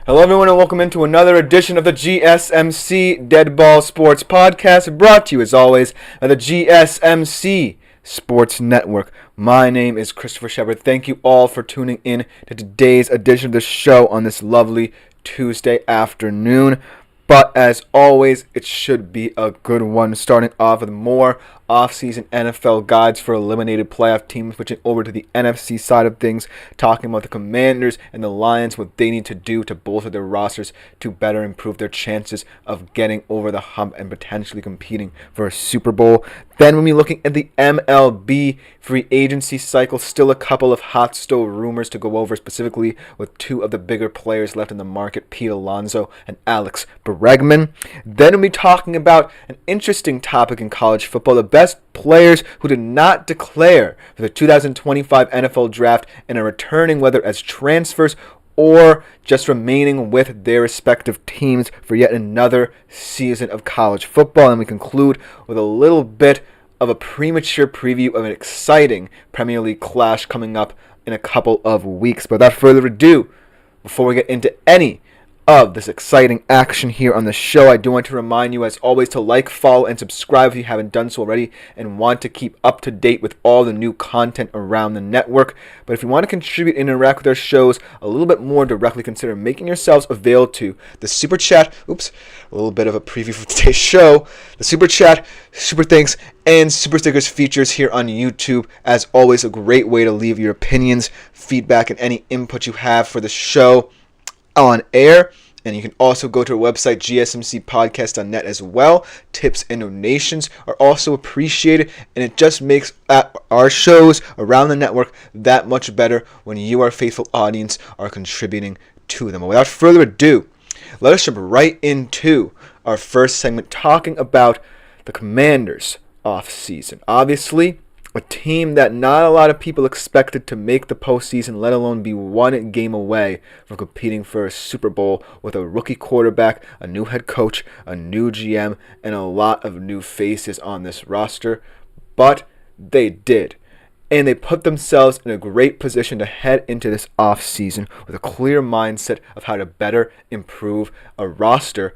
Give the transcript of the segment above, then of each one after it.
Hello everyone and welcome into another edition of the GSMC Dead Ball Sports Podcast, brought to you as always by the GSMC Sports Network. My name is Christopher Shepard. Thank you all for tuning in to today's edition of the show on this lovely Tuesday afternoon. But as always, it should be a good one, starting off with more offseason NFL guides for eliminated playoff teams, switching over to the NFC side of things, talking about the Commanders and the Lions, what they need to do to bolster their rosters to better improve their chances of getting over the hump and potentially competing for a Super Bowl. Then we'll be looking at the MLB free agency cycle, still a couple of hot stove rumors to go over, specifically with two of the bigger players left in the market, Pete Alonso and Alex Bregman. Then we'll be talking about an interesting topic in college football, the best players who did not declare for the 2025 NFL Draft and are returning, whether as transfers or just remaining with their respective teams for yet another season of college football. And we conclude with a little bit of a premature preview of an exciting Premier League clash coming up in a couple of weeks. But without further ado, before we get into any of this exciting action here on the show, I do want to remind you, as always, to like, follow, and subscribe if you haven't done so already and want to keep up to date with all the new content around the network. But if you want to contribute and interact with our shows a little bit more directly, consider making yourselves available to the Super Chat. Oops, a little bit of a preview for today's show. The Super Chat, Super Thanks, and Super Stickers features here on YouTube. As always, a great way to leave your opinions, feedback, and any input you have for the show on air. And you can also go to our website, gsmcpodcast.net, as well. Tips and donations are also appreciated, and it just makes our shows around the network that much better when you, our faithful audience, are contributing to them. But without further ado, let us jump right into our first segment, talking about the Commanders' offseason. Obviously, a team that not a lot of people expected to make the postseason, let alone be one game away from competing for a Super Bowl, with a rookie quarterback, a new head coach, a new GM, and a lot of new faces on this roster. But they did. And they put themselves in a great position to head into this offseason with a clear mindset of how to better improve a roster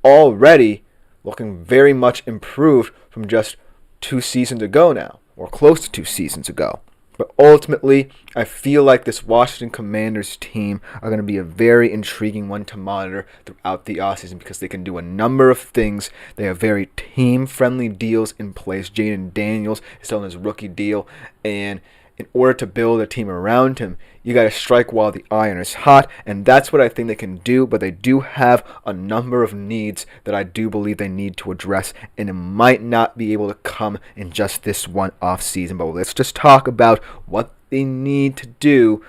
already looking very much improved from just 2 seasons ago now, or close to 2 seasons ago. But ultimately, I feel like this Washington Commanders team are going to be a very intriguing one to monitor throughout the offseason, because they can do a number of things. They have very team-friendly deals in place. Jaden Daniels is still on his rookie deal, and in order to build a team around him, you got to strike while the iron is hot, and that's what I think they can do. But they do have a number of needs that I do believe they need to address, and it might not be able to come in just this one off season. But let's just talk about what they need to do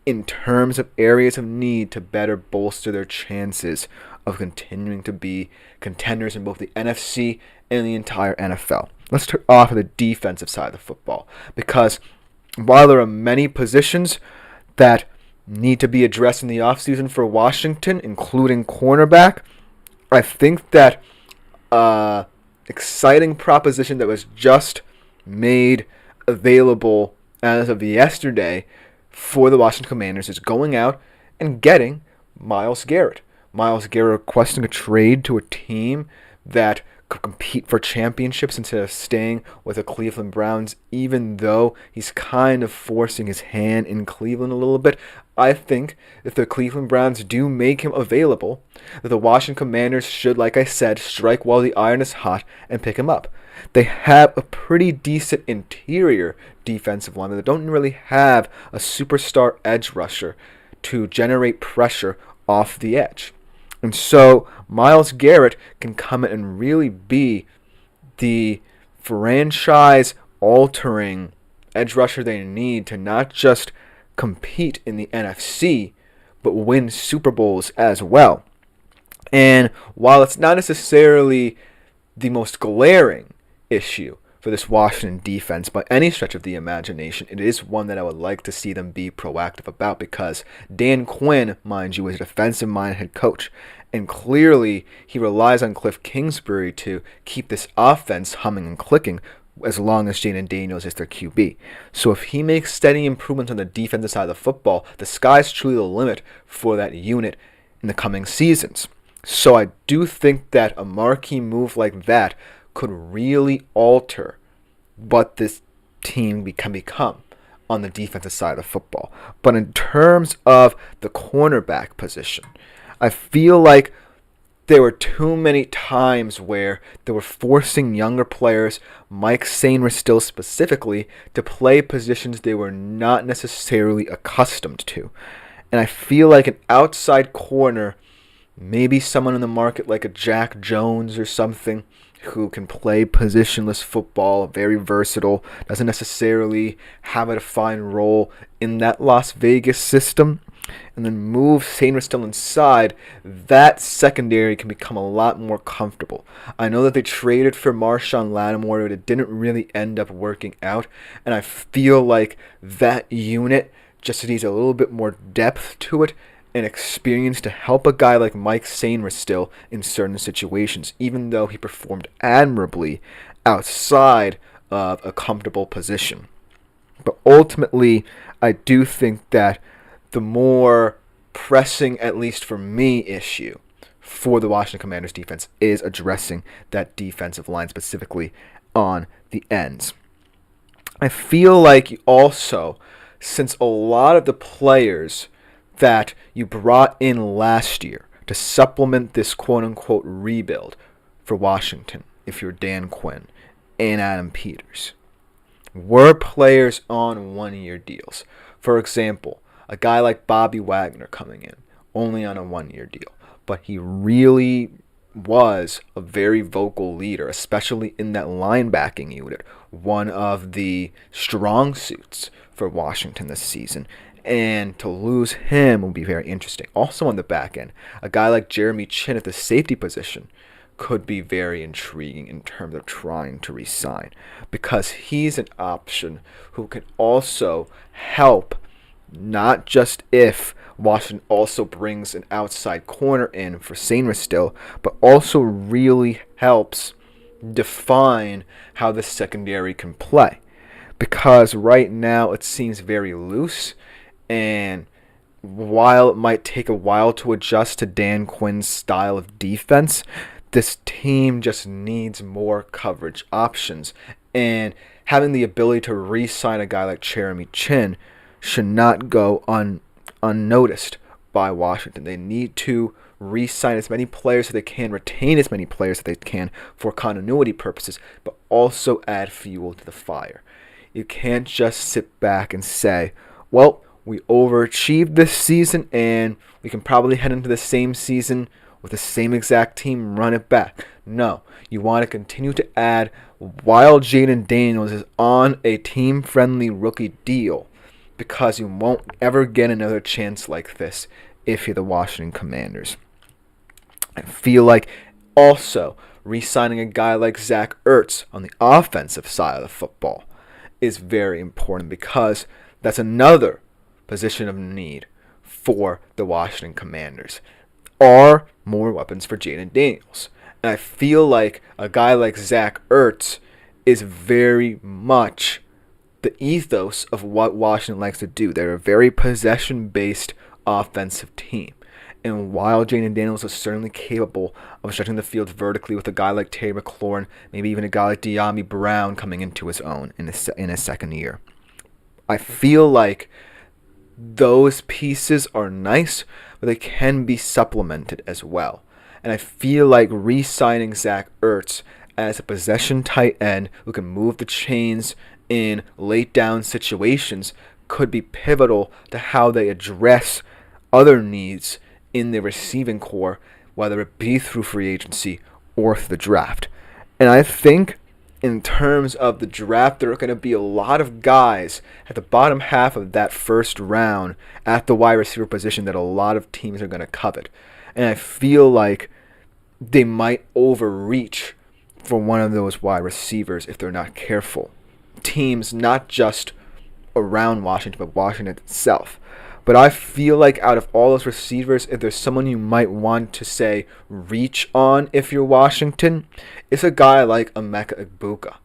in terms of areas of need to better bolster their chances of continuing to be contenders in both the NFC and the entire NFL. Let's start off with the defensive side of the football, because while there are many positions that need to be addressed in the offseason for Washington, including cornerback, I think that exciting proposition that was just made available as of yesterday for the Washington Commanders is going out and getting Myles Garrett. Myles Garrett requesting a trade to a team that could compete for championships instead of staying with the Cleveland Browns, even though he's kind of forcing his hand in Cleveland a little bit. I think if the Cleveland Browns do make him available, that the Washington Commanders should, like I said, strike while the iron is hot and pick him up. They have a pretty decent interior defensive line, but they don't really have a superstar edge rusher to generate pressure off the edge. And so Myles Garrett can come in and really be the franchise-altering edge rusher they need to not just compete in the NFC, but win Super Bowls as well. And while it's not necessarily the most glaring issue for this Washington defense by any stretch of the imagination, it is one that I would like to see them be proactive about, because Dan Quinn, mind you, is a defensive-minded head coach, and clearly he relies on Cliff Kingsbury to keep this offense humming and clicking as long as Jaden Daniels is their QB. So if he makes steady improvements on the defensive side of the football, the sky's truly the limit for that unit in the coming seasons. So I do think that a marquee move like that could really alter what this team can become on the defensive side of football. But in terms of the cornerback position, I feel like there were too many times where they were forcing younger players, Mike Sainristil still specifically, to play positions they were not necessarily accustomed to. And I feel like an outside corner, maybe someone in the market like a Jack Jones or something, who can play positionless football, very versatile, doesn't necessarily have a defined role in that Las Vegas system, and then move Sainristil still inside, that secondary can become a lot more comfortable. I know that they traded for Marshawn Lattimore, but it didn't really end up working out, and I feel like that unit just needs a little bit more depth to it and experience to help a guy like Mike Sainristil still in certain situations, even though he performed admirably outside of a comfortable position. But ultimately, I do think that the more pressing, at least for me, issue for the Washington Commanders defense is addressing that defensive line, specifically on the ends. I feel like also, since a lot of the players that you brought in last year to supplement this quote-unquote rebuild for Washington, if you're Dan Quinn and Adam Peters, were players on one-year deals. For example, a guy like Bobby Wagner coming in, only on a one-year deal, but he really was a very vocal leader, especially in that linebacking unit, one of the strong suits for Washington this season. And to lose him will be very interesting. Also on the back end, a guy like Jeremy Chin at the safety position could be very intriguing in terms of trying to re-sign, because he's an option who can also help, not just if Washington also brings an outside corner in for Sainristil still, but also really helps define how the secondary can play. Because right now it seems very loose, and while it might take a while to adjust to Dan Quinn's style of defense, this team just needs more coverage options. And having the ability to re-sign a guy like Jeremy Chin should not go unnoticed by Washington. They need to re-sign as many players as they can, retain as many players as they can for continuity purposes, but also add fuel to the fire. You can't just sit back and say, well, we overachieved this season and we can probably head into the same season with the same exact team, run it back. No, you want to continue to add while Jaden Daniels is on a team-friendly rookie deal, because you won't ever get another chance like this if you're the Washington Commanders. I feel like also re-signing a guy like Zach Ertz on the offensive side of the football is very important, because that's another position of need for the Washington Commanders. Are more weapons for Jaden Daniels. And I feel like a guy like Zach Ertz is very much the ethos of what Washington likes to do. They're a very possession-based offensive team. And while Jaden Daniels is certainly capable of stretching the field vertically with a guy like Terry McLaurin, maybe even a guy like De'Ami Brown coming into his own in his second year, I feel like those pieces are nice, but they can be supplemented as well. And I feel like re-signing Zach Ertz as a possession tight end who can move the chains in late down situations could be pivotal to how they address other needs in the receiving core, whether it be through free agency or through the draft. And I think in terms of the draft, there are going to be a lot of guys at the bottom half of that first round at the wide receiver position that a lot of teams are going to covet. And I feel like they might overreach for one of those wide receivers if they're not careful. Teams not just around Washington, but Washington itself. But I feel like out of all those receivers, if there's someone you might want to, say, reach on if you're Washington, it's a guy like Emeka Egbuka.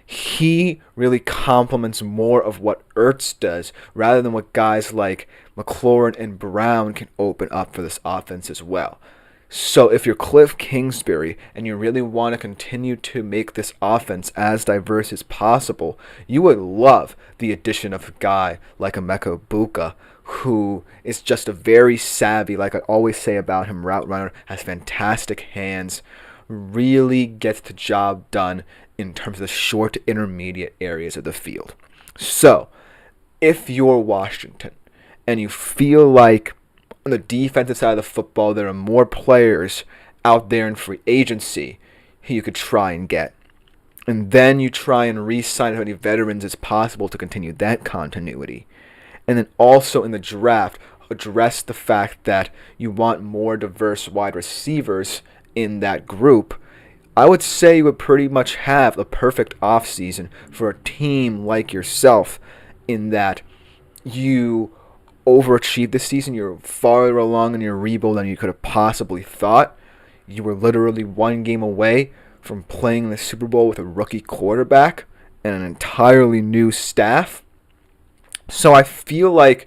he really complements more of what Ertz does rather than what guys like McLaurin and Brown can open up for this offense as well. So if you're Cliff Kingsbury and you really want to continue to make this offense as diverse as possible, you would love the addition of a guy like Emeka Egbuka, who is just a very savvy, like I always say about him, route runner, has fantastic hands, really gets the job done in terms of the short to intermediate areas of the field. So if you're Washington and you feel like on the defensive side of the football there are more players out there in free agency who you could try and get, and then you try and re-sign as many veterans as possible to continue that continuity, and then also in the draft address the fact that you want more diverse wide receivers in that group, I would say you would pretty much have the perfect offseason for a team like yourself, in that you overachieved this season. You're farther along in your rebuild than you could have possibly thought. You were literally one game away from playing the Super Bowl with a rookie quarterback and an entirely new staff. So I feel like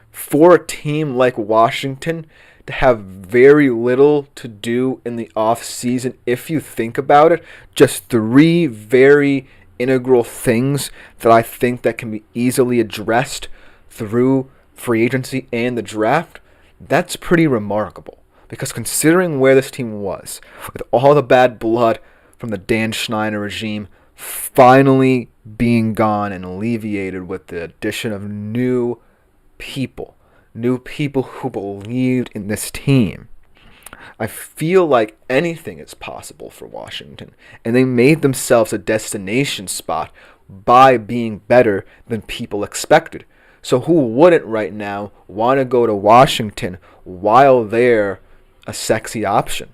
for a team like Washington to have very little to do in the offseason, if you think about it, just three very integral things that I think that can be easily addressed through free agency and the draft, that's pretty remarkable. Because considering where this team was, with all the bad blood from the Dan Snyder regime finally being gone and alleviated with the addition of new people who believed in this team, I feel like anything is possible for Washington. And they made themselves a destination spot by being better than people expected. So who wouldn't right now want to go to Washington while they're a sexy option?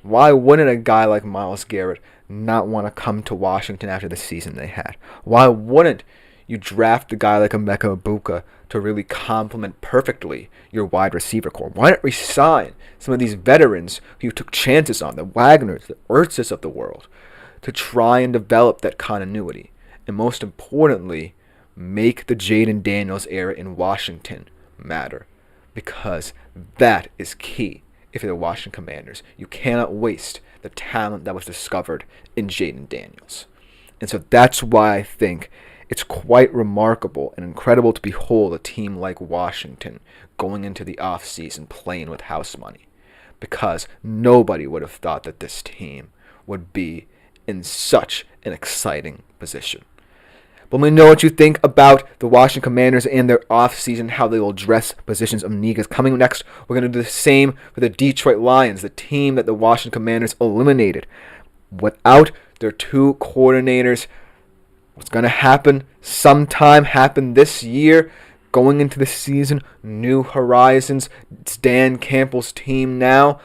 Why wouldn't a guy like Myles Garrett not want to come to Washington after the season they had? Why wouldn't you draft a guy like Emeka Egbuka to really complement perfectly your wide receiver core? Why not resign some of these veterans who you took chances on, the Wagners, the Ertzes of the world, to try and develop that continuity? And most importantly, make the Jaden Daniels era in Washington matter, because that is key. If you're the Washington Commanders, you cannot waste the talent that was discovered in Jaden Daniels. And so that's why I think it's quite remarkable and incredible to behold a team like Washington going into the offseason playing with house money, because nobody would have thought that this team would be in such an exciting position. But let me know what you think about the Washington Commanders and their offseason, how they will address positions of need. Coming next, we're going to do the same for the Detroit Lions, the team that the Washington Commanders eliminated without their two coordinators. What's going to happen sometime happen this year. Going into the season, new horizons. It's Dan Campbell's team now.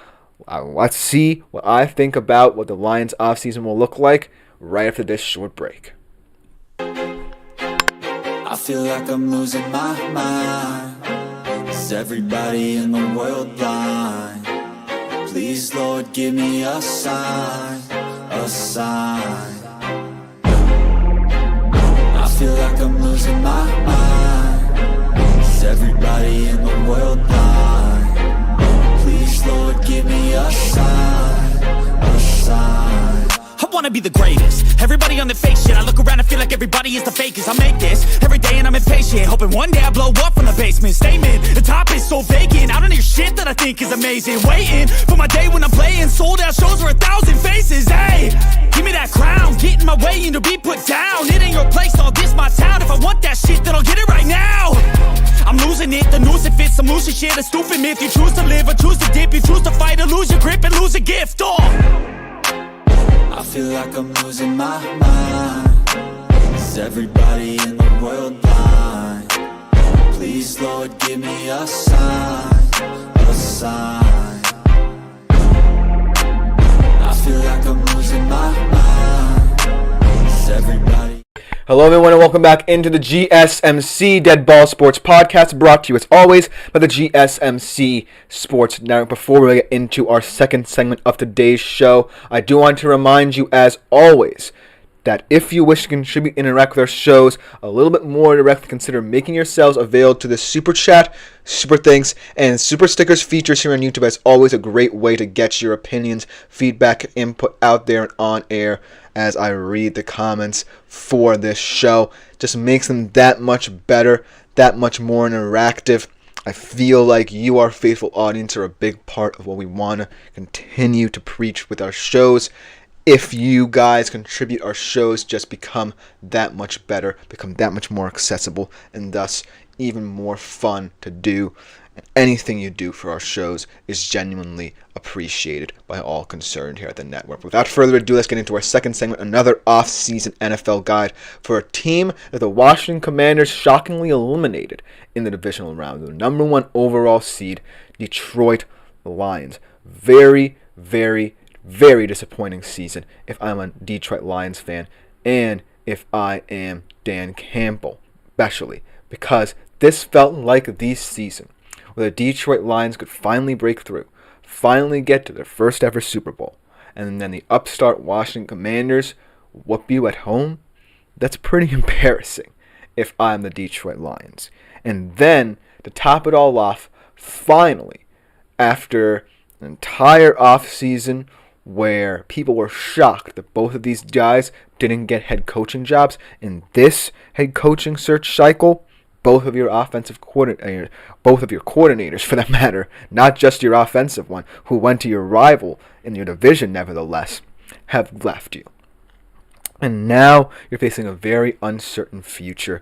Let's see what I think about what the Lions offseason will look like right after this short break. I feel like I'm losing my mind. Is everybody in the world blind? Please, Lord, give me a sign, a sign. I feel like I'm losing my mind. Is everybody in the world blind? Please, Lord, give me a sign, a sign. I wanna be the greatest. Everybody on the fake shit. I look around and feel like everybody is the fakest. I make this every day and I'm impatient, hoping one day I blow up from the basement. Statement, the top is so vacant. I don't hear shit that I think is amazing. Waiting for my day when I'm playing sold out shows for 1,000 faces. Hey, give me that crown, get in my way and to be put down. It ain't your place, all this my town. If I want that shit, then I'll get it right now. I'm losing it, the noose it fits. I'm losing shit, a stupid myth. You choose to live or choose to dip. You choose to fight or lose your grip and lose a gift. I feel like I'm losing my mind. Is everybody in the world blind? Please, Lord, give me a sign, a sign. I feel like I'm losing my mind. Is everybody... Hello everyone and welcome back into the GSMC Dead Ball Sports Podcast, brought to you as always by the GSMC Sports Network. Before we get into our second segment of today's show, I do want to remind you as always that if you wish to contribute and interact with our shows a little bit more directly, consider making yourselves available to the Super Chat, Super Thanks, and Super Stickers features here on YouTube. As always, a great way to get your opinions, feedback, input out there and on air as I read the comments for this show. Just makes them that much better, that much more interactive. I feel like you, our faithful audience, are a big part of what we want to continue to preach with our shows. If you guys contribute, our shows just become that much better, become that much more accessible, and thus even more fun to do. And anything you do for our shows is genuinely appreciated by all concerned here at the network. Without further ado, let's get into our second segment, another off-season NFL guide for a team that the Washington Commanders shockingly eliminated in the divisional round. The number 1 overall seed, Detroit Lions. Very, very disappointing season if I'm a Detroit Lions fan and if I am Dan Campbell, especially because this felt like the season where the Detroit Lions could finally break through, finally get to their first ever Super Bowl, and then the upstart Washington Commanders whoop you at home. That's pretty embarrassing if I'm the Detroit Lions. And then to top it all off, finally, after an entire offseason where people were shocked that both of these guys didn't get head coaching jobs in this head coaching search cycle, both of your coordinators for that matter, not just your offensive one, who went to your rival in your division nevertheless, have left you. And now you're facing a very uncertain future.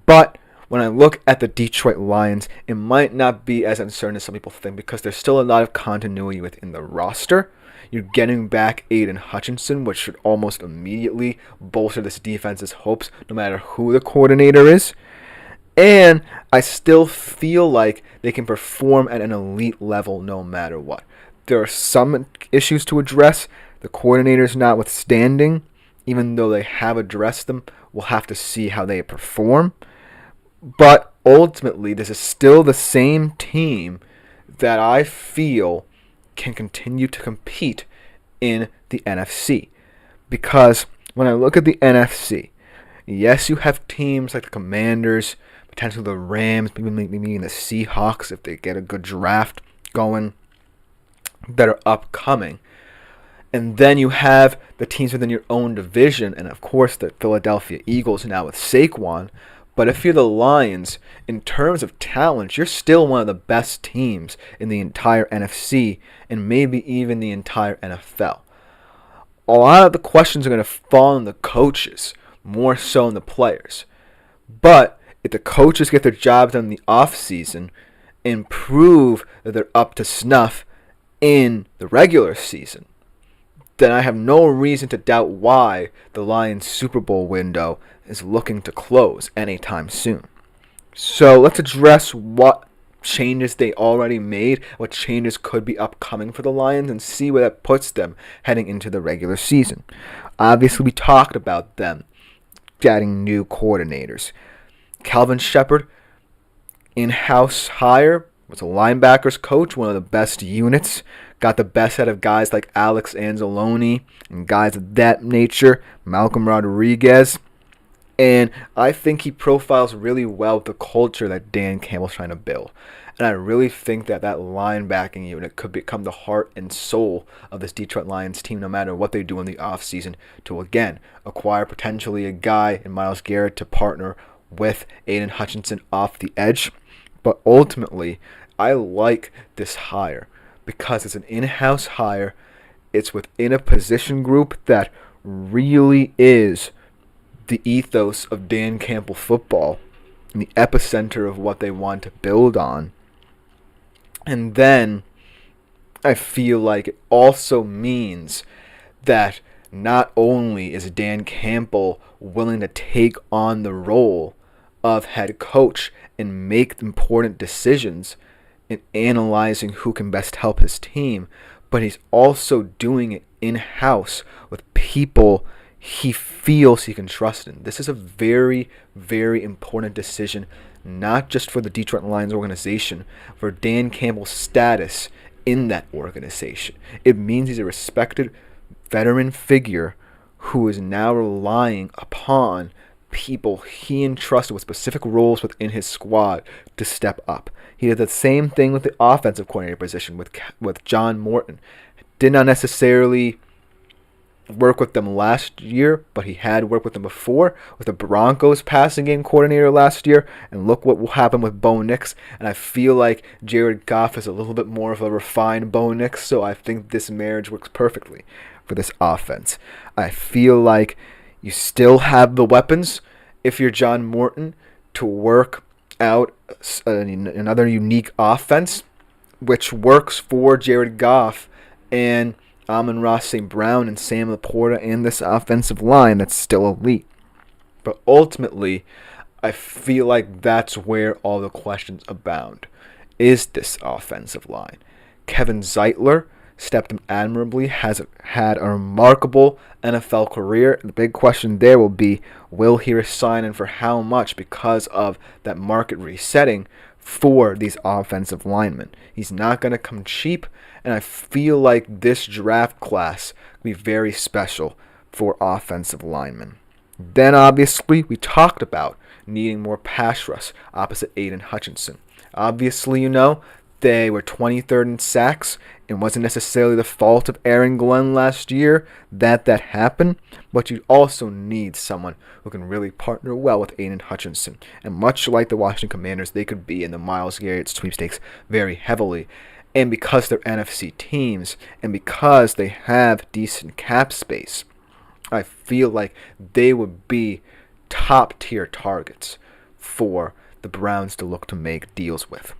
But when I look at the Detroit Lions, it might not be as uncertain as some people think because there's still a lot of continuity within the roster. You're getting back Aiden Hutchinson, which should almost immediately bolster this defense's hopes, no matter who the coordinator is. And I still feel like they can perform at an elite level no matter what. There are some issues to address, the coordinators notwithstanding. Even though they have addressed them, we'll have to see how they perform. But ultimately, this is still the same team that I feel can continue to compete in the NFC. Because when I look at the NFC, yes, you have teams like the Commanders, potentially the Rams, maybe the Seahawks if they get a good draft going that are upcoming. And then you have the teams within your own division, and of course the Philadelphia Eagles now with Saquon. But if you're the Lions, in terms of talent, you're still one of the best teams in the entire NFC and maybe even the entire NFL. A lot of the questions are going to fall on the coaches, more so than the players. But if the coaches get their jobs done in the offseason and prove that they're up to snuff in the regular season, then I have no reason to doubt why the Lions' Super Bowl window is looking to close anytime soon. So let's address what changes they already made, what changes could be upcoming for the Lions, and see where that puts them heading into the regular season. Obviously, we talked about them getting new coordinators. Calvin Shepard, in-house hire, was a linebackers coach, one of the best units. Got the best out of guys like Alex Anzalone and guys of that nature, Malcolm Rodriguez. And I think he profiles really well the culture that Dan Campbell's trying to build. And I really think that that linebacking unit could become the heart and soul of this Detroit Lions team no matter what they do in the offseason to, again, acquire potentially a guy in Myles Garrett to partner with Aiden Hutchinson off the edge. But ultimately, I like this hire because it's an in-house hire. It's within a position group that really is the ethos of Dan Campbell football and the epicenter of what they want to build on. And then I feel like it also means that not only is Dan Campbell willing to take on the role of head coach and make important decisions in analyzing who can best help his team, but he's also doing it in-house with people he feels he can trust in. This is a very, very important decision, not just for the Detroit Lions organization, for Dan Campbell's status in that organization. It means he's a respected veteran figure who is now relying upon people he entrusted with specific roles within his squad to step up. He did the same thing with the offensive coordinator position with John Morton. Did not necessarily work with them last year, but he had worked with them before with the Broncos passing game coordinator last year, and look what will happen with Bo Nix. And I feel like Jared Goff is a little bit more of a refined Bo Nix, so I think this marriage works perfectly for this offense. I feel like you still have the weapons, if you're John Morton, to work out another unique offense, which works for Jared Goff and Amon-Ra St. Brown and Sam Laporta and this offensive line that's still elite. But ultimately, I feel like that's where all the questions abound. Is this offensive line? Kevin Zeitler stepped in admirably, has had a remarkable NFL career. The big question there will be, will he resign and for how much because of that market resetting for these offensive linemen? He's not going to come cheap, and I feel like this draft class will be very special for offensive linemen. Then obviously we talked about needing more pass rush opposite Aiden Hutchinson. Obviously, they were 23rd in sacks. It wasn't necessarily the fault of Aaron Glenn last year that happened, but you also need someone who can really partner well with Aiden Hutchinson. And much like the Washington Commanders, they could be in the Myles Garrett sweepstakes very heavily. And because they're NFC teams, and because they have decent cap space, I feel like they would be top-tier targets for the Browns to look to make deals with.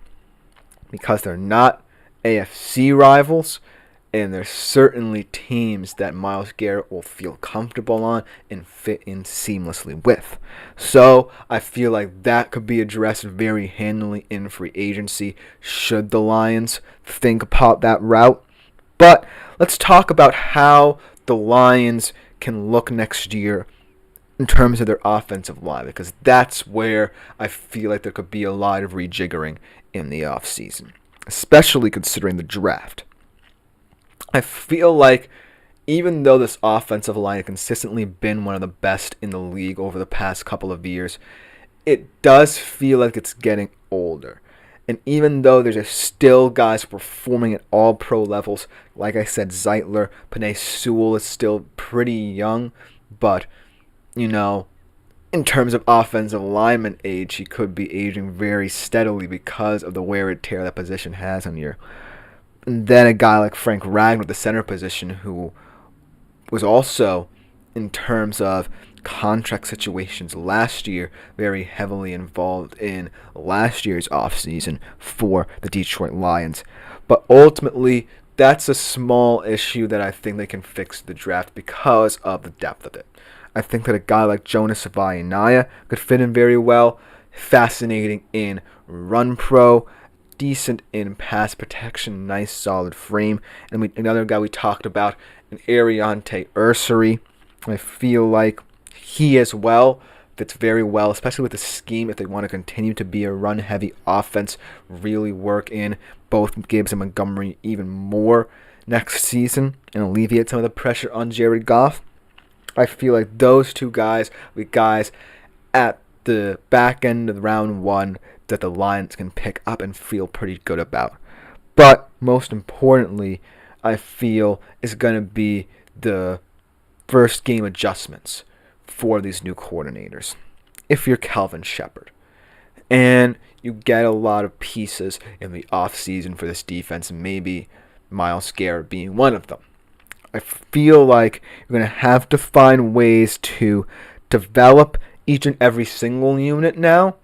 Because they're not AFC rivals, and they're certainly teams that Myles Garrett will feel comfortable on and fit in seamlessly with. So I feel like that could be addressed very handily in free agency should the Lions think about that route. But let's talk about how the Lions can look next year in terms of their offensive line, because that's where I feel like there could be a lot of rejiggering in the offseason, especially considering the draft. I feel like even though this offensive line has consistently been one of the best in the league over the past couple of years, it does feel like it's getting older. And even though there's still guys performing at all pro levels, like I said, Zeitler, Penei Sewell is still pretty young, but, in terms of offensive lineman age, he could be aging very steadily because of the wear and tear that position has on you. And then a guy like Frank Ragnow, the center position, who was also, in terms of contract situations last year, very heavily involved in last year's offseason for the Detroit Lions. But ultimately, that's a small issue that I think they can fix the draft because of the depth of it. I think that a guy like Jonas Avayanaya could fit in very well, fascinating in run pro, decent in pass protection, nice solid frame. And another guy we talked about, an Ariante Ursary. I feel like he as well fits very well, especially with the scheme if they want to continue to be a run-heavy offense, really work in both Gibbs and Montgomery even more next season and alleviate some of the pressure on Jared Goff. I feel like those two guys will be guys at the back end of round one that the Lions can pick up and feel pretty good about. But most importantly, I feel is going to be the first game adjustments for these new coordinators. If you're Calvin Shepard and you get a lot of pieces in the offseason for this defense, maybe Myles Garrett being one of them, I feel like you're going to have to find ways to develop each and every single unit now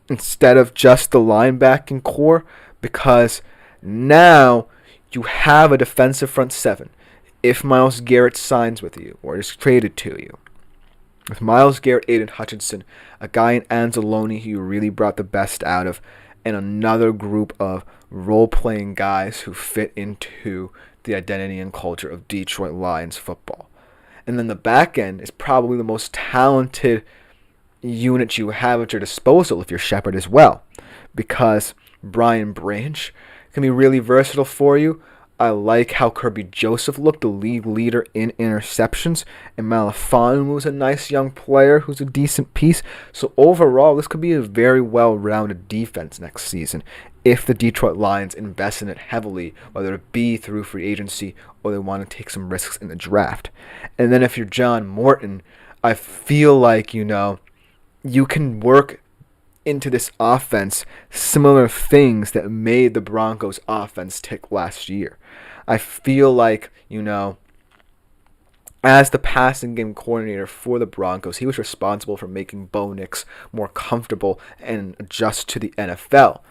instead of just the linebacking core, because now you have a defensive front seven. If Myles Garrett signs with you or is traded to you, with Myles Garrett, Aiden Hutchinson, a guy in Anzalone who you really brought the best out of, and another group of role-playing guys who fit into the identity and culture of Detroit Lions football. And then the back end is probably the most talented unit you have at your disposal if you're Shepard as well, because Brian Branch can be really versatile for you. I like how Kirby Joseph looked, the league leader in interceptions, and Malafanu was a nice young player who's a decent piece. So overall, this could be a very well-rounded defense next season if the Detroit Lions invest in it heavily, whether it be through free agency or they want to take some risks in the draft. And then if you're John Morton, I feel like, you can work into this offense similar things that made the Broncos offense tick last year. I feel like, as the passing game coordinator for the Broncos, he was responsible for making Bo Nix more comfortable and adjust to the NFL.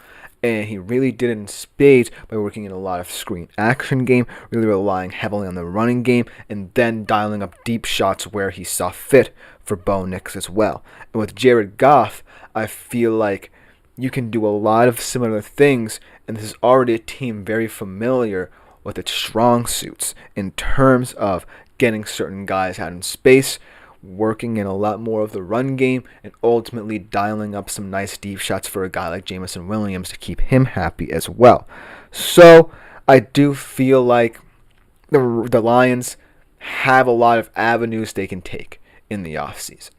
And he really did it in spades by working in a lot of screen action game, really relying heavily on the running game, and then dialing up deep shots where he saw fit for Bo Nix as well. And with Jared Goff, I feel like you can do a lot of similar things, and this is already a team very familiar with its strong suits in terms of getting certain guys out in space, working in a lot more of the run game, and ultimately dialing up some nice deep shots for a guy like Jameson Williams to keep him happy as well. So I do feel like the Lions have a lot of avenues they can take in the offseason.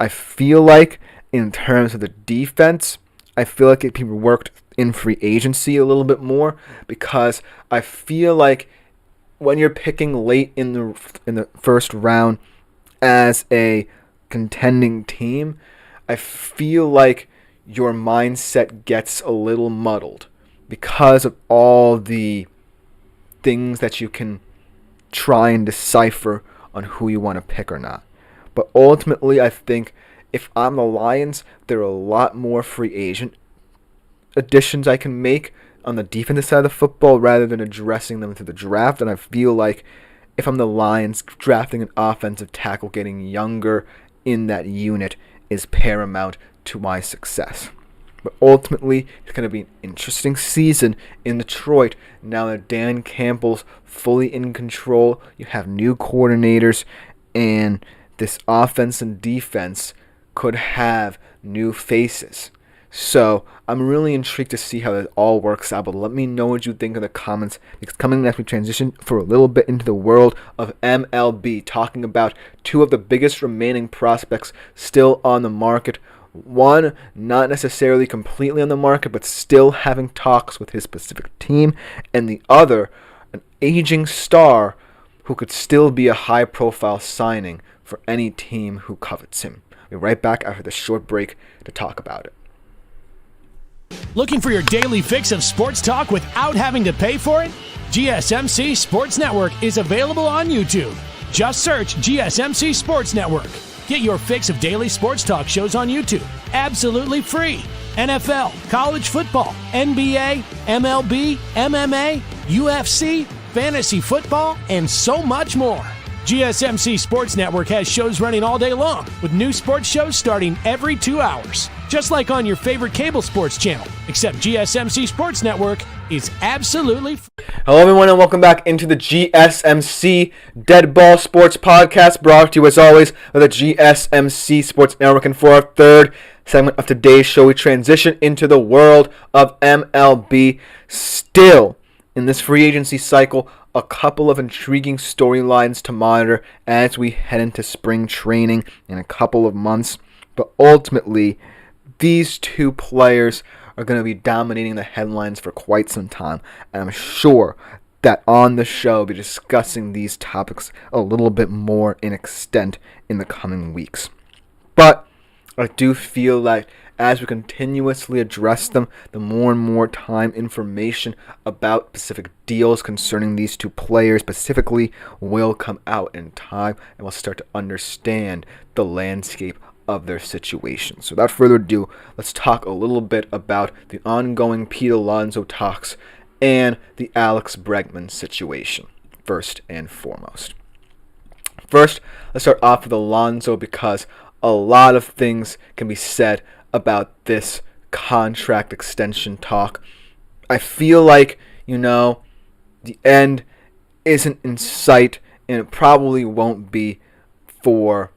I feel like in terms of the defense, I feel like it can be worked in free agency a little bit more, because I feel like when you're picking late in the first round as a contending team, I feel like your mindset gets a little muddled because of all the things that you can try and decipher on who you want to pick or not. But ultimately, I think if I'm the Lions, there are a lot more free agent additions I can make on the defensive side of the football rather than addressing them through the draft. And I feel like if I'm the Lions, drafting an offensive tackle, getting younger in that unit is paramount to my success. But ultimately, it's going to be an interesting season in Detroit now that Dan Campbell's fully in control. You have new coordinators, and this offense and defense could have new faces. So I'm really intrigued to see how that all works out, but let me know what you think in the comments, because coming as we transition for a little bit into the world of MLB, talking about two of the biggest remaining prospects still on the market. One, not necessarily completely on the market, but still having talks with his specific team, and the other, an aging star who could still be a high-profile signing for any team who covets him. We'll be right back after the short break to talk about it. Looking for your daily fix of sports talk without having to pay for it? GSMC Sports Network is available on YouTube. Just search GSMC Sports Network. Get your fix of daily sports talk shows on YouTube, absolutely free. NFL, college football, NBA, MLB, MMA, UFC, fantasy football, and so much more. GSMC Sports Network has shows running all day long, with new sports shows starting every 2 hours. Just like on your favorite cable sports channel, except GSMC Sports Network is absolutely free. Hello everyone, and welcome back into the GSMC Dead Ball Sports Podcast, brought to you as always by the GSMC Sports Network. And for our third segment of today's show, we transition into the world of MLB. Still, in this free agency cycle, a couple of intriguing storylines to monitor as we head into spring training in a couple of months. But ultimately, these two players are going to be dominating the headlines for quite some time. And I'm sure that on the show, we'll be discussing these topics a little bit more in extent in the coming weeks. But I do feel like as we continuously address them, the more and more time information about specific deals concerning these two players specifically will come out in time, and we'll start to understand the landscape of their situation. So without further ado, let's talk a little bit about the ongoing Pete Alonso talks and the Alex Bregman situation, first and foremost. First, let's start off with Alonso, because a lot of things can be said about this contract extension talk. I feel like, the end isn't in sight, and it probably won't be for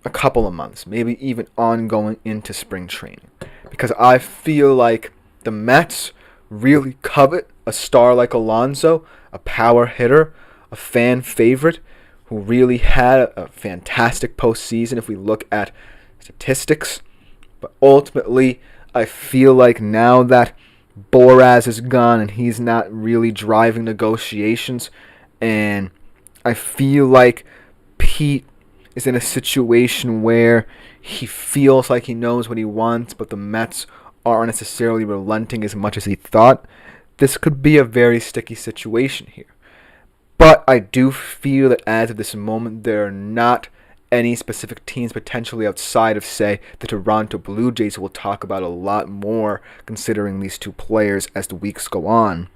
a couple of months, maybe even ongoing into spring training. Because I feel like the Mets really covet a star like Alonso, a power hitter, a fan favorite, who really had a fantastic postseason if we look at statistics. But ultimately, I feel like now that Boras is gone and he's not really driving negotiations, and I feel like Pete is in a situation where he feels like he knows what he wants, but the Mets aren't necessarily relenting as much as he thought. This could be a very sticky situation here. But I do feel that as of this moment, there are not any specific teams potentially outside of, say, the Toronto Blue Jays, we'll talk about a lot more considering these two players as the weeks go on,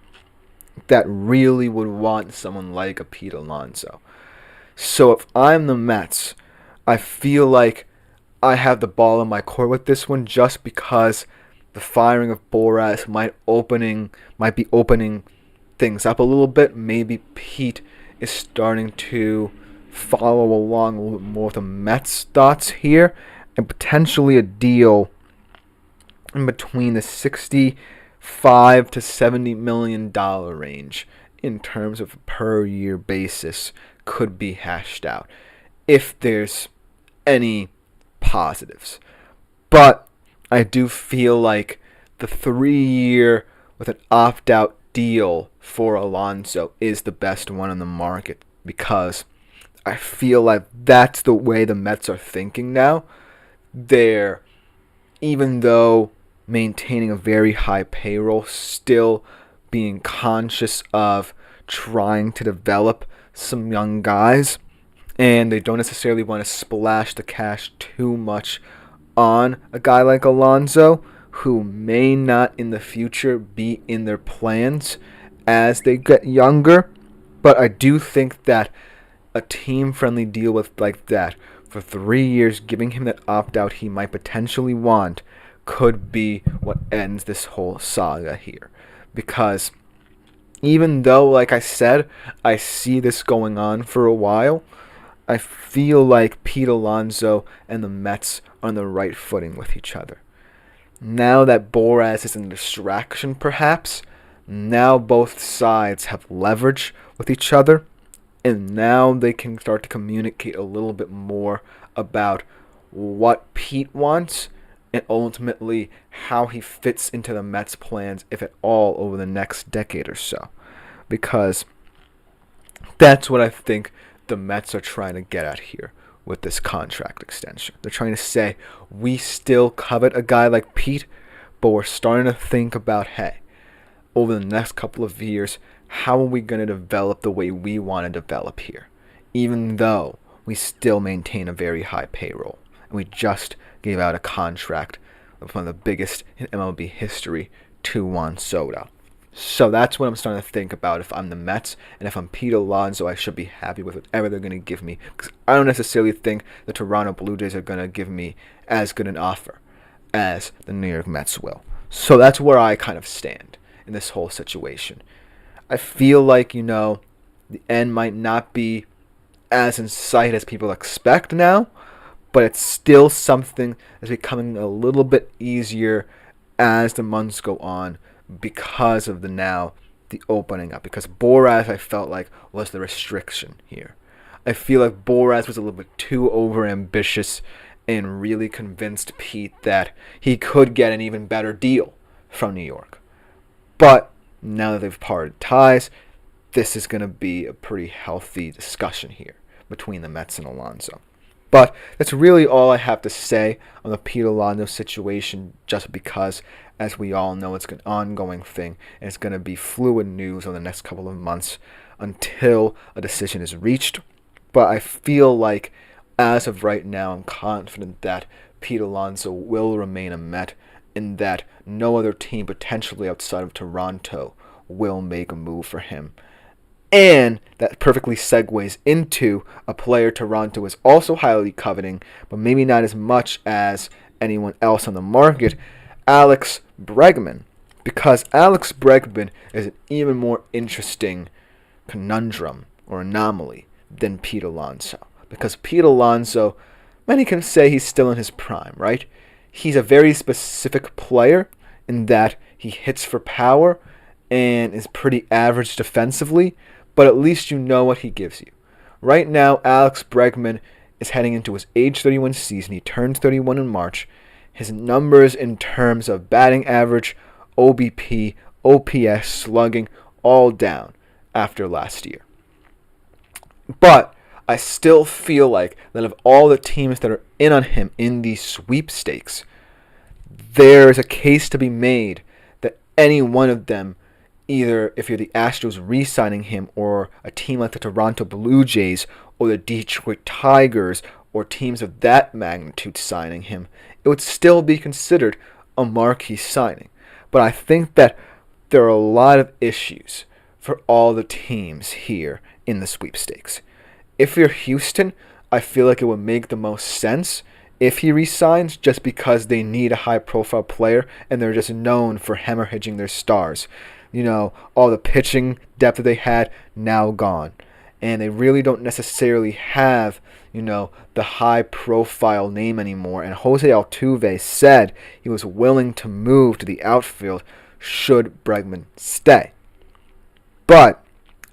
that really would want someone like a Pete Alonso. So if I'm the Mets, I feel like I have the ball in my court with this one, just because the firing of Boras might be opening things up a little bit. Maybe Pete is starting to follow along a little bit more with the Mets' thoughts here, and potentially a deal in between the $65 to $70 million range in terms of a per year basis could be hashed out if there's any positives. But I do feel like the 3-year with an opt-out deal for Alonso is the best one on the market, because I feel like that's the way the Mets are thinking now. They're, even though maintaining a very high payroll, still being conscious of trying to develop some young guys, and they don't necessarily want to splash the cash too much on a guy like Alonso, who may not in the future be in their plans as they get younger. But I do think that a team-friendly deal with like that for 3 years, giving him that opt-out he might potentially want, could be what ends this whole saga here. Because even though, like I said, I see this going on for a while, I feel like Pete Alonso and the Mets are on the right footing with each other. Now that Boras is a distraction, perhaps, now both sides have leverage with each other, and now they can start to communicate a little bit more about what Pete wants and ultimately how he fits into the Mets' plans, if at all, over the next decade or so. Because that's what I think the Mets are trying to get at here with this contract extension. They're trying to say, we still covet a guy like Pete, but we're starting to think about, hey, over the next couple of years, how are we going to develop the way we want to develop here, even though we still maintain a very high payroll. And we just gave out a contract of one of the biggest in MLB history to Juan Soto. So that's what I'm starting to think about if I'm the Mets, and if I'm Pete Alonso, I should be happy with whatever they're going to give me, because I don't necessarily think the Toronto Blue Jays are going to give me as good an offer as the New York Mets will. So that's where I kind of stand in this whole situation. I feel like, the end might not be as in sight as people expect now, but it's still something that's becoming a little bit easier as the months go on because of the opening up. Because Boras, I felt like, was the restriction here. I feel like Boras was a little bit too overambitious and really convinced Pete that he could get an even better deal from New York. But now that they've parted ties, this is going to be a pretty healthy discussion here between the Mets and Alonso. But that's really all I have to say on the Pete Alonso situation, just because, as we all know, it's an ongoing thing, and it's going to be fluid news over the next couple of months until a decision is reached. But I feel like, as of right now, I'm confident that Pete Alonso will remain a Met, and that no other team potentially outside of Toronto will make a move for him. And that perfectly segues into a player Toronto is also highly coveting, but maybe not as much as anyone else on the market, Alex Bregman. Because Alex Bregman is an even more interesting conundrum or anomaly than Pete Alonso. Because Pete Alonso, many can say he's still in his prime, right? He's a very specific player in that he hits for power, and is pretty average defensively, but at least you know what he gives you. Right now, Alex Bregman is heading into his age 31 season. He turns 31 in March. His numbers in terms of batting average, OBP, OPS, slugging, all down after last year. But I still feel like that of all the teams that are in on him in these sweepstakes, there is a case to be made that any one of them, either if you're the Astros re-signing him, or a team like the Toronto Blue Jays or the Detroit Tigers or teams of that magnitude signing him, it would still be considered a marquee signing. But I think that there are a lot of issues for all the teams here in the sweepstakes. If you're Houston, I feel like it would make the most sense if he resigns, just because they need a high-profile player and they're just known for hemorrhaging their stars. You know, all the pitching depth that they had, now gone. And they really don't necessarily have, you know, the high-profile name anymore. And Jose Altuve said he was willing to move to the outfield should Bregman stay. But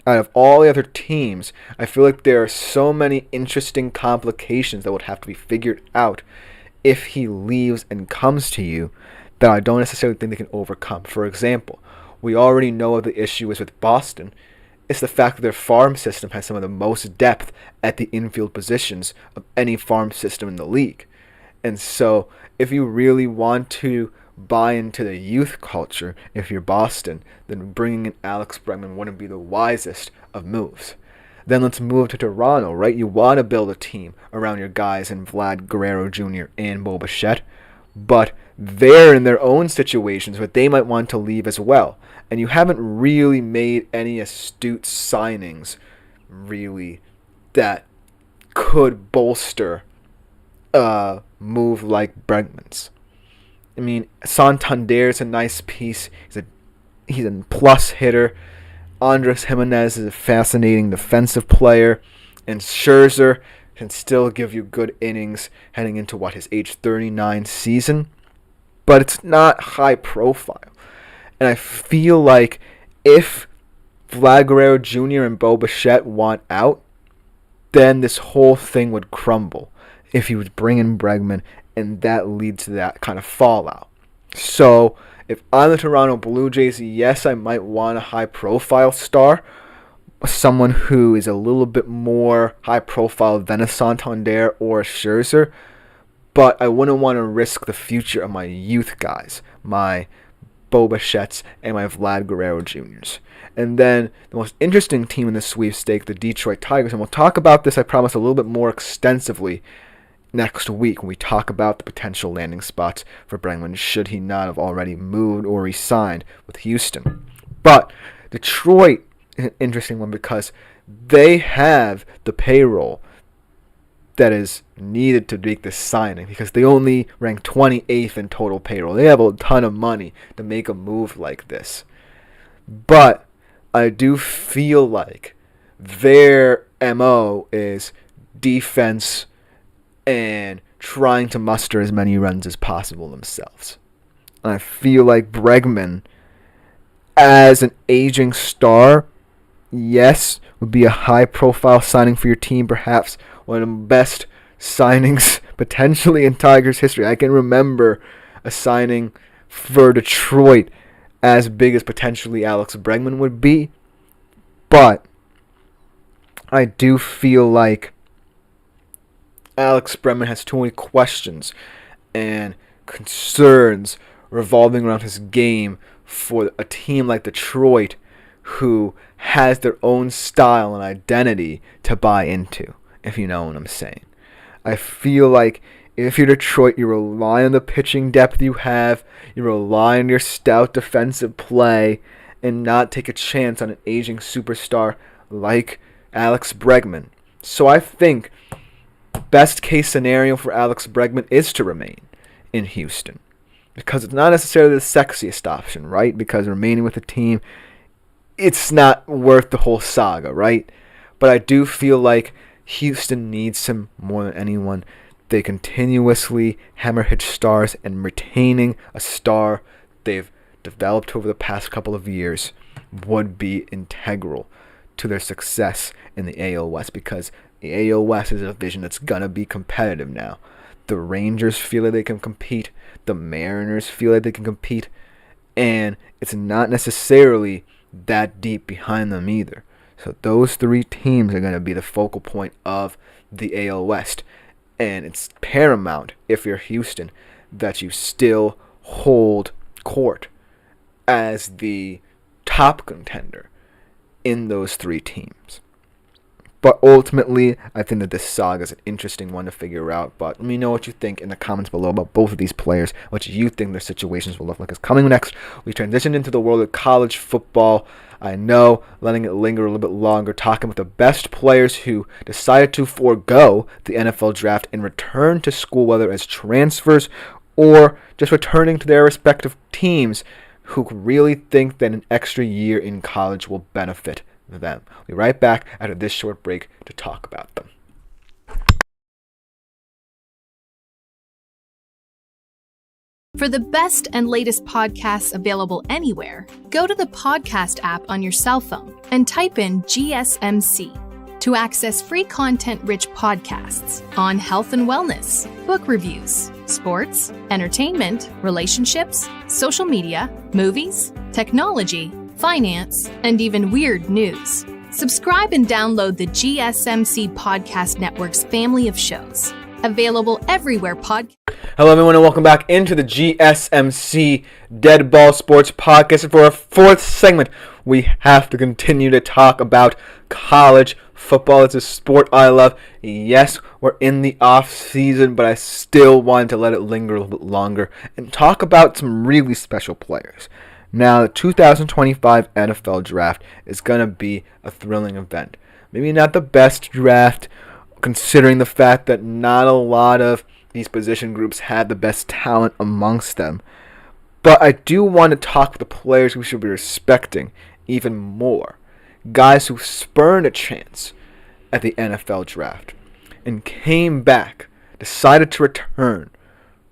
out of all the other teams, I feel like there are so many interesting complications that would have to be figured out if he leaves and comes to you that I don't necessarily think they can overcome. For example, we already know what the issue is with Boston. It's the fact that their farm system has some of the most depth at the infield positions of any farm system in the league. And so if you really want to buy into the youth culture, if you're Boston, then bringing in Alex Bregman wouldn't be the wisest of moves. Then let's move to Toronto, right? You want to build a team around your guys in Vlad Guerrero Jr. and Bo Bichette, but they're in their own situations where they might want to leave as well. And you haven't really made any astute signings, really, that could bolster a move like Bregman's. I mean, Santander's a nice piece. He's a plus hitter. Andres Jimenez is a fascinating defensive player. And Scherzer can still give you good innings heading into, his age 39 season. But it's not high profile. And I feel like if Vlad Guerrero Jr. and Bo Bichette want out, then this whole thing would crumble if he would bring in Bregman, and that leads to that kind of fallout. So if I'm the Toronto Blue Jays, yes, I might want a high-profile star, someone who is a little bit more high-profile than a Santander or a Scherzer, but I wouldn't want to risk the future of my youth guys, my Bo Bichettes and my Vlad Guerrero Jr.'s. And then the most interesting team in the sweepstake, the Detroit Tigers, and we'll talk about this, I promise, a little bit more extensively next week when we talk about the potential landing spots for Bregman should he not have already moved or re-signed with Houston. But Detroit is an interesting one because they have the payroll that is needed to make this signing, because they only rank 28th in total payroll. They have a ton of money to make a move like this. But I do feel like their MO is defense and trying to muster as many runs as possible themselves. And I feel like Bregman, as an aging star, yes, would be a high-profile signing for your team, perhaps one of the best signings potentially in Tigers history. I can remember a signing for Detroit as big as potentially Alex Bregman would be, but I do feel like Alex Bregman has too many questions and concerns revolving around his game for a team like Detroit, who has their own style and identity to buy into, if you know what I'm saying. I feel like if you're Detroit, you rely on the pitching depth you have, you rely on your stout defensive play, and not take a chance on an aging superstar like Alex Bregman. So I think best case scenario for Alex Bregman is to remain in Houston, because it's not necessarily the sexiest option, right? Because remaining with the team, it's not worth the whole saga, right? But I do feel like Houston needs him more than anyone. They continuously hemorrhage stars, and retaining a star they've developed over the past couple of years would be integral to their success in the AL West, because the AL West is a division that's going to be competitive now. The Rangers feel like they can compete. The Mariners feel like they can compete. And it's not necessarily that deep behind them either. So those three teams are going to be the focal point of the AL West. And it's paramount, if you're Houston, that you still hold court as the top contender in those three teams. But ultimately, I think that this saga is an interesting one to figure out. But let me know what you think in the comments below about both of these players, what you think their situations will look like. Because coming next, we transition into the world of college football. I know, letting it linger a little bit longer, talking with the best players who decided to forego the NFL draft and return to school, whether as transfers or just returning to their respective teams, who really think that an extra year in college will benefit them. We'll be right back after this short break to talk about them. For the best and latest podcasts available anywhere, go to the podcast app on your cell phone and type in GSMC to access free content-rich podcasts on health and wellness, book reviews, sports, entertainment, relationships, social media, movies, technology, finance, and even weird news. Subscribe and download the GSMC Podcast Network's family of shows. Available everywhere Hello everyone and welcome back into the GSMC Dead Ball Sports Podcast. And for our fourth segment, we have to continue to talk about college football. It's a sport I love. Yes, we're in the off season, but I still wanted to let it linger a little bit longer and talk about some really special players. Now, the 2025 NFL Draft is going to be a thrilling event. Maybe not the best draft, considering the fact that not a lot of these position groups have the best talent amongst them. But I do want to talk with the players we should be respecting even more. Guys who spurned a chance at the NFL Draft and came back, decided to return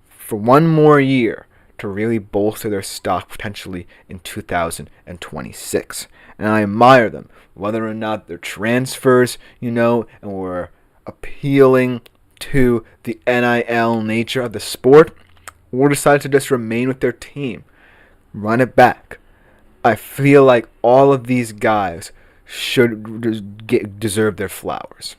for one more year to really bolster their stock potentially in 2026. And I admire them, whether or not they're transfers, and we're appealing to the NIL nature of the sport, or decide to just remain with their team, run it back. I feel like all of these guys should deserve their flowers.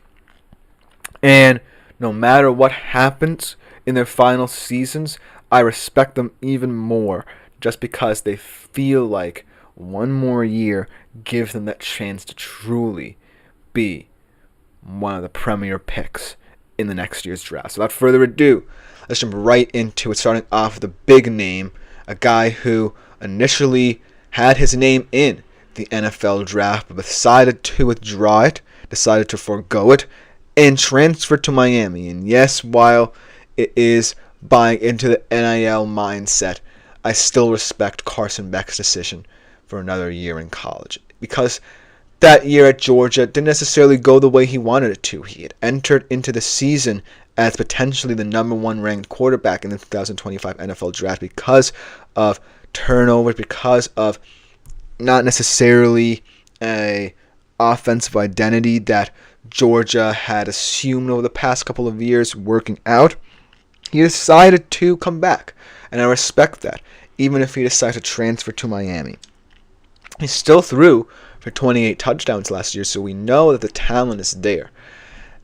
And no matter what happens in their final seasons, I respect them even more just because they feel like one more year gives them that chance to truly be one of the premier picks in the next year's draft. So without further ado, let's jump right into it, starting off with a big name, a guy who initially had his name in the NFL draft, but decided to withdraw it, decided to forego it, and transfer to Miami. And yes, while it is buying into the NIL mindset, I still respect Carson Beck's decision for another year in college, because that year at Georgia didn't necessarily go the way he wanted it to. He had entered into the season as potentially the number one ranked quarterback in the 2025 NFL Draft because of turnovers, because of not necessarily a offensive identity that Georgia had assumed over the past couple of years working out. He decided to come back, and I respect that, even if he decided to transfer to Miami. He still threw for 28 touchdowns last year, so we know that the talent is there.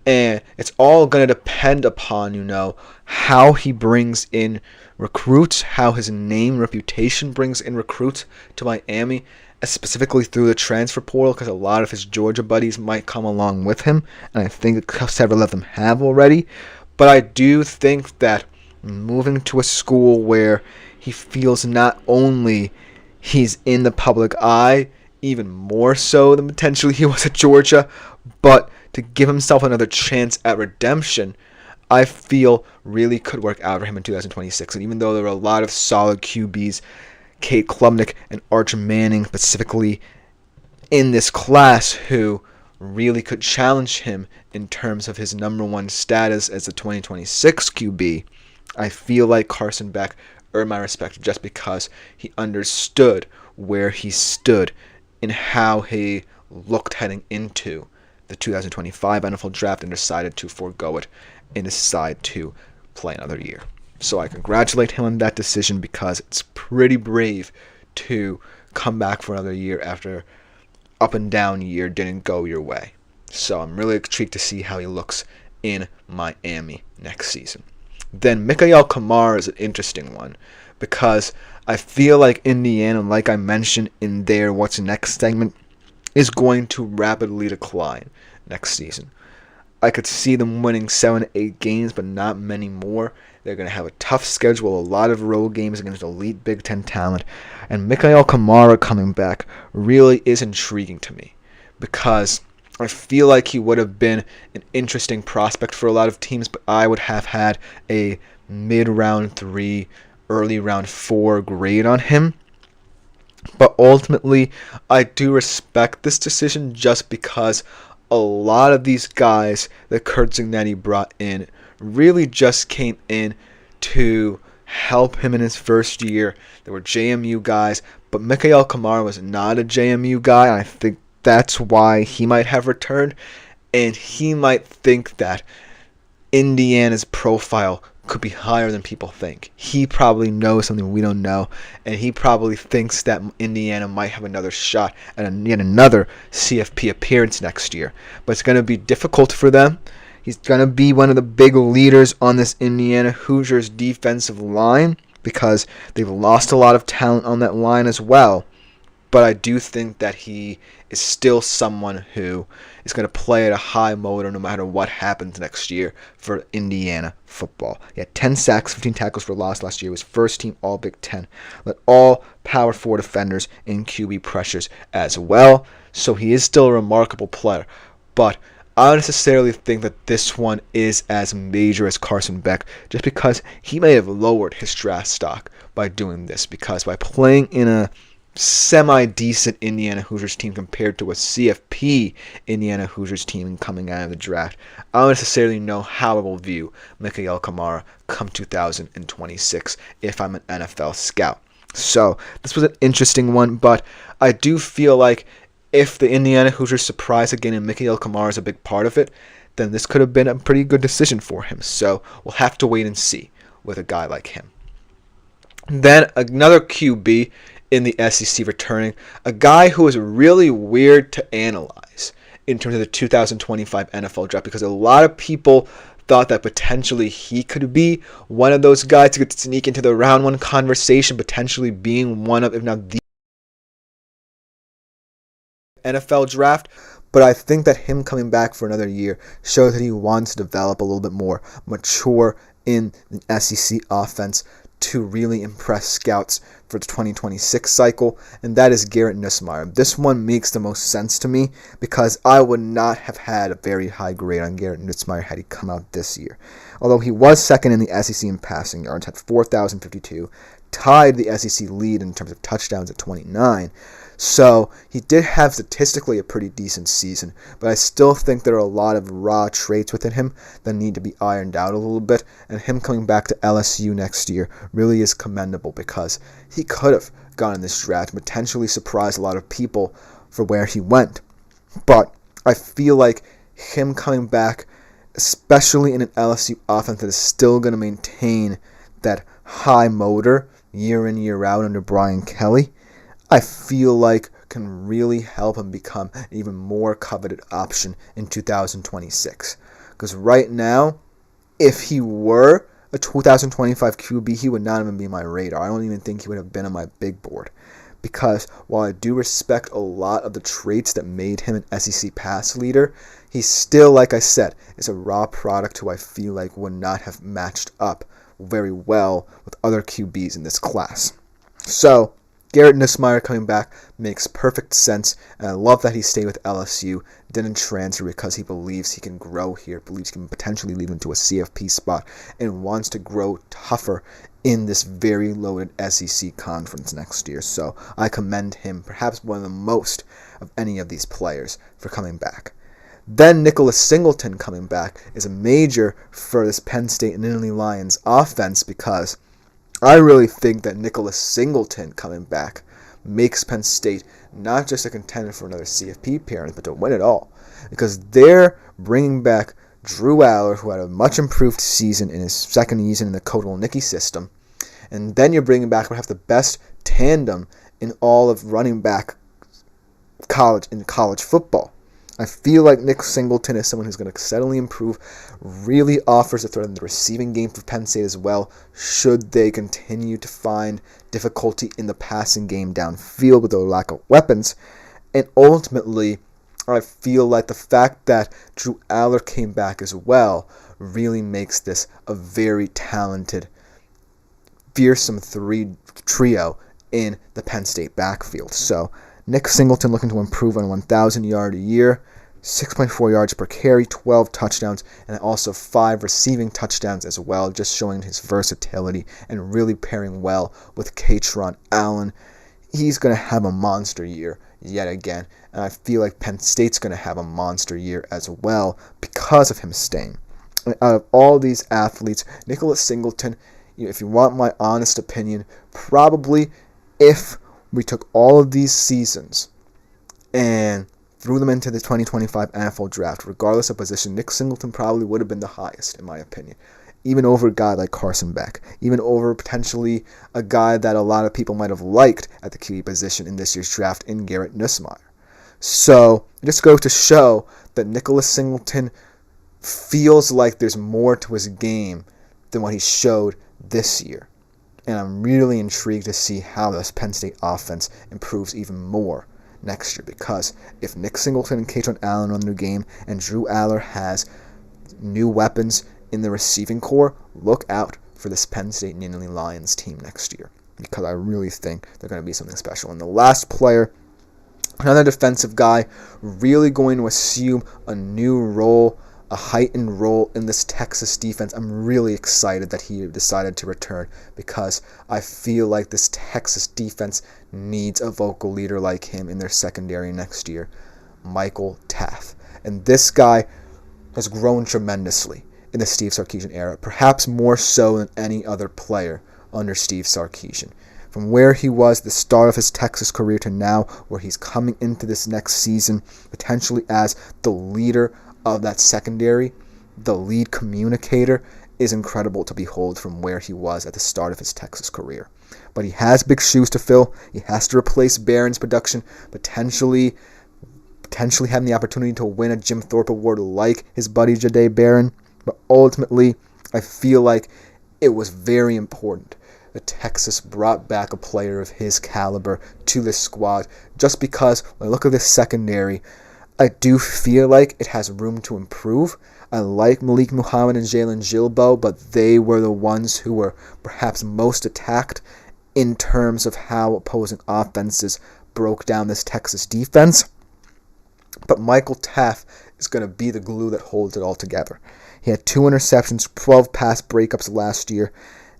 And it's all going to depend upon, how he brings in recruits, how his name, reputation brings in recruits to Miami, specifically through the transfer portal, because a lot of his Georgia buddies might come along with him, and I think several of them have already. But I do think that moving to a school where he feels not only he's in the public eye, even more so than potentially he was at Georgia, but to give himself another chance at redemption, I feel really could work out for him in 2026. And even though there are a lot of solid QBs, Kate Klubnik and Archer Manning specifically in this class, who really could challenge him in terms of his number one status as a 2026 QB, I feel like Carson Beck earned my respect just because he understood where he stood in how he looked heading into the 2025 NFL Draft and decided to forego it and decide to play another year. So I congratulate him on that decision because it's pretty brave to come back for another year after up and down year didn't go your way. So I'm really intrigued to see how he looks in Miami next season. Then Mikael Kamara is an interesting one because I feel like Indiana, like I mentioned in their What's Next segment, is going to rapidly decline next season. I could see them winning 7 to 8 games, but not many more. They're going to have a tough schedule, a lot of road games against elite Big Ten talent. And Mikael Kamara coming back really is intriguing to me because I feel like he would have been an interesting prospect for a lot of teams, but I would have had a mid-round 3, early round 4 grade on him. But ultimately, I do respect this decision just because a lot of these guys that Curt Cignetti brought in really just came in to help him in his first year. There were JMU guys, but Mikael Kamara was not a JMU guy, and I think that's why he might have returned, and he might think that Indiana's profile could be higher than people think. He probably knows something we don't know, and he probably thinks that Indiana might have another shot at yet another CFP appearance next year. But it's going to be difficult for them. He's going to be one of the big leaders on this Indiana Hoosiers defensive line because they've lost a lot of talent on that line as well. But I do think that he is still someone who is going to play at a high motor no matter what happens next year for Indiana football. He had 10 sacks, 15 tackles for loss last year. He was first team All Big Ten. Led all Power 4 defenders in QB pressures as well. So he is still a remarkable player. But I don't necessarily think that this one is as major as Carson Beck just because he may have lowered his draft stock by doing this. Because by playing in a semi-decent Indiana Hoosiers team compared to a CFP Indiana Hoosiers team coming out of the draft, I don't necessarily know how I will view Mikael Kamara come 2026 if I'm an NFL scout. So this was an interesting one, but I do feel like if the Indiana Hoosiers surprise again and Mikael Kamara is a big part of it, then this could have been a pretty good decision for him. So we'll have to wait and see with a guy like him. Then another QB in the SEC returning, a guy who is really weird to analyze in terms of the 2025 NFL draft because a lot of people thought that potentially he could be one of those guys who could sneak into the round 1 conversation, potentially being one of, if not the NFL draft. But I think that him coming back for another year shows that he wants to develop a little bit more mature in the SEC offense to really impress scouts for the 2026 cycle, and that is Garrett Nussmeier. This one makes the most sense to me because I would not have had a very high grade on Garrett Nussmeier had he come out this year. Although he was second in the SEC in passing yards, had 4,052, tied the SEC lead in terms of touchdowns at 29. So he did have statistically a pretty decent season, but I still think there are a lot of raw traits within him that need to be ironed out a little bit, and him coming back to LSU next year really is commendable because he could have gone in this draft and potentially surprised a lot of people for where he went. But I feel like him coming back, especially in an LSU offense that is still going to maintain that high motor year in, year out under Brian Kelly, I feel like can really help him become an even more coveted option in 2026. Because right now, if he were a 2025 QB, he would not even be on my radar. I don't even think he would have been on my big board. Because while I do respect a lot of the traits that made him an SEC pass leader, he still, like I said, is a raw product who I feel like would not have matched up very well with other QBs in this class. So Garrett Nussmeier coming back makes perfect sense, and I love that he stayed with LSU, didn't transfer because he believes he can grow here, believes he can potentially lead into a CFP spot, and wants to grow tougher in this very loaded SEC conference next year. So I commend him, perhaps one of the most of any of these players, for coming back. Then Nicholas Singleton coming back is a major for this Penn State and Nittany Lions offense because I really think that Nicholas Singleton coming back makes Penn State not just a contender for another CFP appearance, but to win it all. Because they're bringing back Drew Aller, who had a much improved season in his second season in the Coach Wolnicki system. And then you're bringing back perhaps the best tandem in all of running back college football. I feel like Nick Singleton is someone who's going to steadily improve, really offers a threat in the receiving game for Penn State as well, should they continue to find difficulty in the passing game downfield with their lack of weapons. And ultimately, I feel like the fact that Drew Aller came back as well really makes this a very talented, fearsome trio in the Penn State backfield. So Nick Singleton looking to improve on 1,000 yards a year, 6.4 yards per carry, 12 touchdowns, and also 5 receiving touchdowns as well, just showing his versatility and really pairing well with Katron Allen. He's going to have a monster year yet again, and I feel like Penn State's going to have a monster year as well because of him staying. And out of all these athletes, Nicholas Singleton, if you want my honest opinion, probably if we took all of these seasons and threw them into the 2025 NFL draft, regardless of position, Nick Singleton probably would have been the highest, in my opinion. Even over a guy like Carson Beck. Even over potentially a guy that a lot of people might have liked at the QB position in this year's draft in Garrett Nussmeier. So, it just goes to show that Nicholas Singleton feels like there's more to his game than what he showed this year. And I'm really intrigued to see how this Penn State offense improves even more next year. Because if Nick Singleton and Katron Allen are in their game and Drew Aller has new weapons in the receiving core, look out for this Penn State Nittany Lions team next year. Because I really think they're going to be something special. And the last player, another defensive guy, really going to assume a new role, a heightened role in this Texas defense. I'm really excited that he decided to return because I feel like this Texas defense needs a vocal leader like him in their secondary next year, Michael Taaffe. And this guy has grown tremendously in the Steve Sarkisian era, perhaps more so than any other player under Steve Sarkisian. From where he was at the start of his Texas career to now, where he's coming into this next season, potentially as the leader of that secondary, the lead communicator, is incredible to behold from where he was at the start of his Texas career. But he has big shoes to fill. He has to replace Barron's production, potentially having the opportunity to win a Jim Thorpe Award like his buddy Jahdae Barron. But ultimately, I feel like it was very important that Texas brought back a player of his caliber to this squad, just because when I look at this secondary, I do feel like it has room to improve. I like Malik Muhammad and Jalen Gilbo, but they were the ones who were perhaps most attacked in terms of how opposing offenses broke down this Texas defense. But Michael Taaffe is going to be the glue that holds it all together. He had 2 interceptions, 12 pass breakups last year,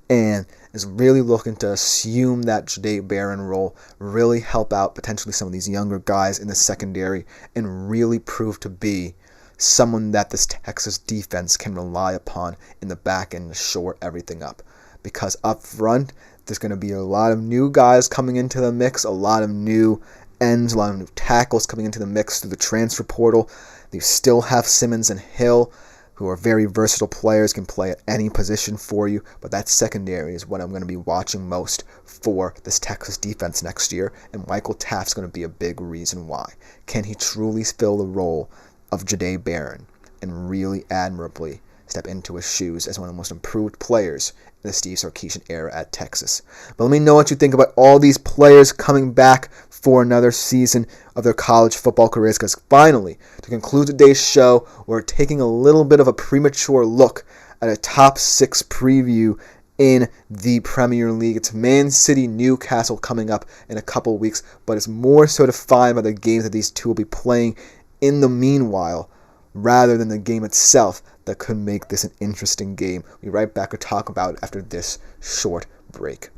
and is really looking to assume that Jahdae Barron role, really help out potentially some of these younger guys in the secondary, and really prove to be someone that this Texas defense can rely upon in the back end to shore everything up. Because up front, there's going to be a lot of new guys coming into the mix, a lot of new ends, a lot of new tackles coming into the mix through the transfer portal. They still have Simmons and Hill, who are very versatile players, can play at any position for you, but that secondary is what I'm going to be watching most for this Texas defense next year, and Michael Taaffe's going to be a big reason why. Can he truly fill the role of Jahdae Barron and really admirably step into his shoes as one of the most improved players in the Steve Sarkisian era at Texas? But let me know what you think about all these players coming back for another season of their college football careers, because finally, to conclude today's show, we're taking a little bit of a premature look at a top 6 preview in the Premier League. It's Man City Newcastle coming up in a couple weeks, but it's more so defined by the games that these two will be playing in the meanwhile, rather than the game itself that could make this an interesting game. We'll be right back to talk about it after this short break.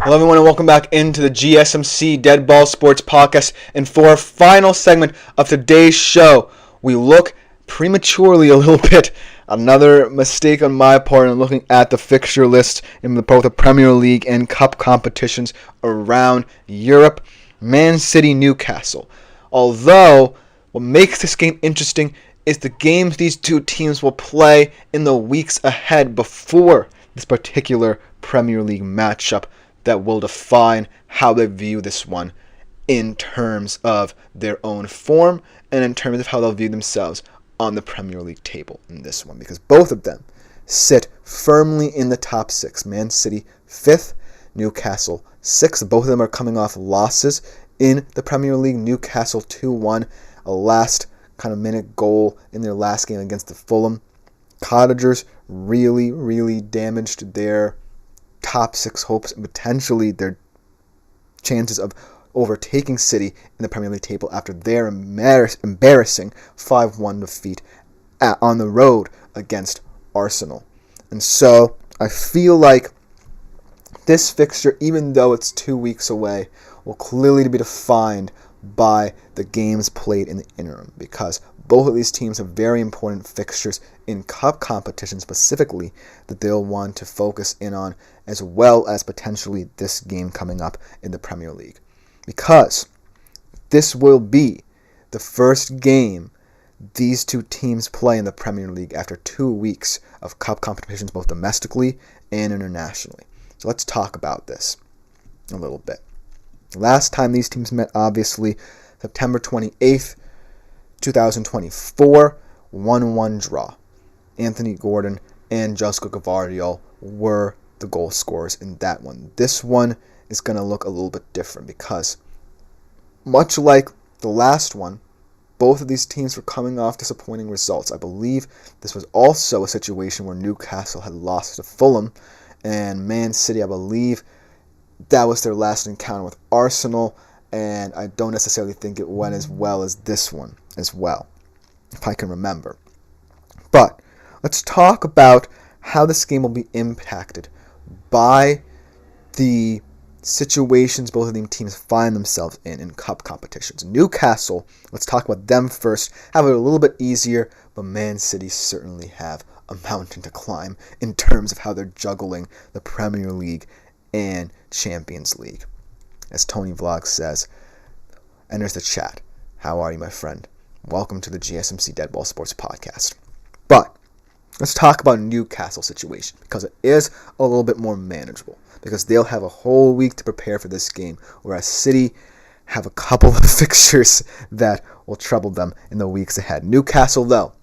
Hello everyone and welcome back into the GSMC Dead Ball Sports Podcast. And for our final segment of today's show, we look prematurely a little bit. Another mistake on my part in looking at the fixture list in both the Premier League and Cup competitions around Europe. Man City, Newcastle. Although, what makes this game interesting is the games these two teams will play in the weeks ahead before this particular Premier League matchup that will define how they view this one in terms of their own form and in terms of how they'll view themselves on the Premier League table in this one, because both of them sit firmly in the top six. Man City 5th, Newcastle 6th. Both of them are coming off losses in the Premier League. Newcastle 2-1, a last kind of minute goal in their last game against the Fulham. Cottagers really damaged their top six hopes and potentially their chances of overtaking City in the Premier League table after their embarrassing 5-1 defeat on the road against Arsenal. And so I feel like this fixture, even though it's 2 weeks away, will clearly be defined by the games played in the interim, because both of these teams have very important fixtures in cup competition specifically that they'll want to focus in on, as well as potentially this game coming up in the Premier League. Because this will be the first game these two teams play in the Premier League after 2 weeks of cup competitions, both domestically and internationally. So let's talk about this a little bit. Last time these teams met, obviously, September 28th, 2024, 1-1 draw. Anthony Gordon and Josko Gvardiol were the goal scorers in that one. This one is going to look a little bit different because, much like the last one, both of these teams were coming off disappointing results. I believe this was also a situation where Newcastle had lost to Fulham, and Man City, I believe, that was their last encounter with Arsenal, and I don't necessarily think it went as well as this one as well, if I can remember. But let's talk about how this game will be impacted by the situations both of these teams find themselves in cup competitions. Newcastle, let's talk about them first, have it a little bit easier, but Man City certainly have a mountain to climb in terms of how they're juggling the Premier League and Champions League. As Tony Vlog says, enters the chat. How are you, my friend? Welcome to the GSMC Dead Ball Sports Podcast. But let's talk about Newcastle's situation, because it is a little bit more manageable, because they'll have a whole week to prepare for this game, whereas City have a couple of fixtures that will trouble them in the weeks ahead. Newcastle, though,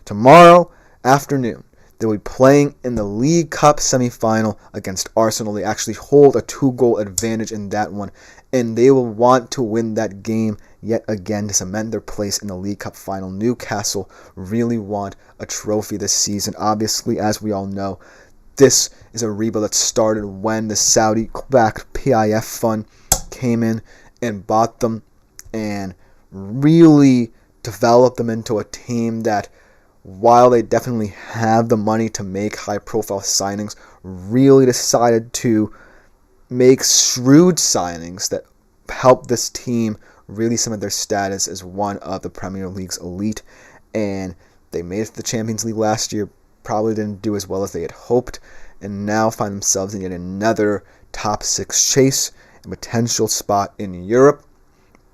tomorrow afternoon, they'll be playing in the League Cup semi-final against Arsenal. They actually hold a 2-goal advantage in that one, and they will want to win that game yet again to cement their place in the League Cup final. Newcastle really want a trophy this season. Obviously, as we all know, this is a rebuild that started when the Saudi-backed PIF fund came in and bought them and really developed them into a team that, while they definitely have the money to make high-profile signings, really decided to make shrewd signings that help this team really cement their status as one of the Premier League's elite. And they made it to the Champions League last year, probably didn't do as well as they had hoped, and now find themselves in yet another top 6 chase and potential spot in Europe.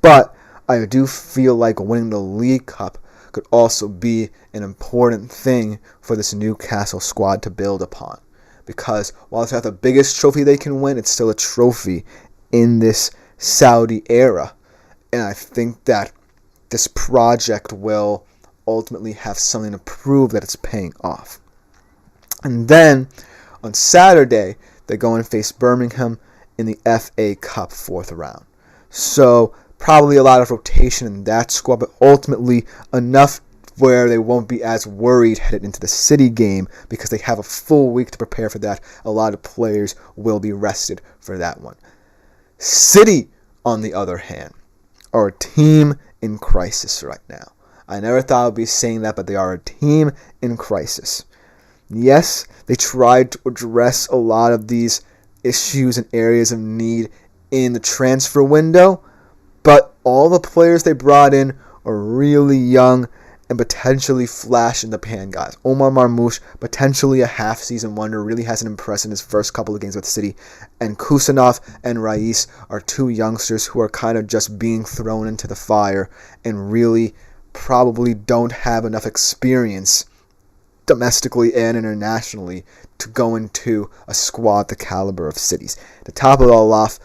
But I do feel like winning the League Cup could also be an important thing for this Newcastle squad to build upon. Because while it's not the biggest trophy they can win, it's still a trophy in this Saudi era. And I think that this project will ultimately have something to prove that it's paying off. And then on Saturday, they go and face Birmingham in the FA Cup 4th round. So probably a lot of rotation in that squad, but ultimately enough where they won't be as worried headed into the City game, because they have a full week to prepare for that. A lot of players will be rested for that one. City, on the other hand, are a team in crisis right now. I never thought I would be saying that, but they are a team in crisis. Yes, they tried to address a lot of these issues and areas of need in the transfer window, but all the players they brought in are really young and potentially flash in the pan guys. Omar Marmoush, potentially a half-season wonder, really hasn't impressed in his first couple of games with City. And Kusanov and Rais are two youngsters who are kind of just being thrown into the fire and really probably don't have enough experience domestically and internationally to go into a squad the caliber of City's. To top it all off,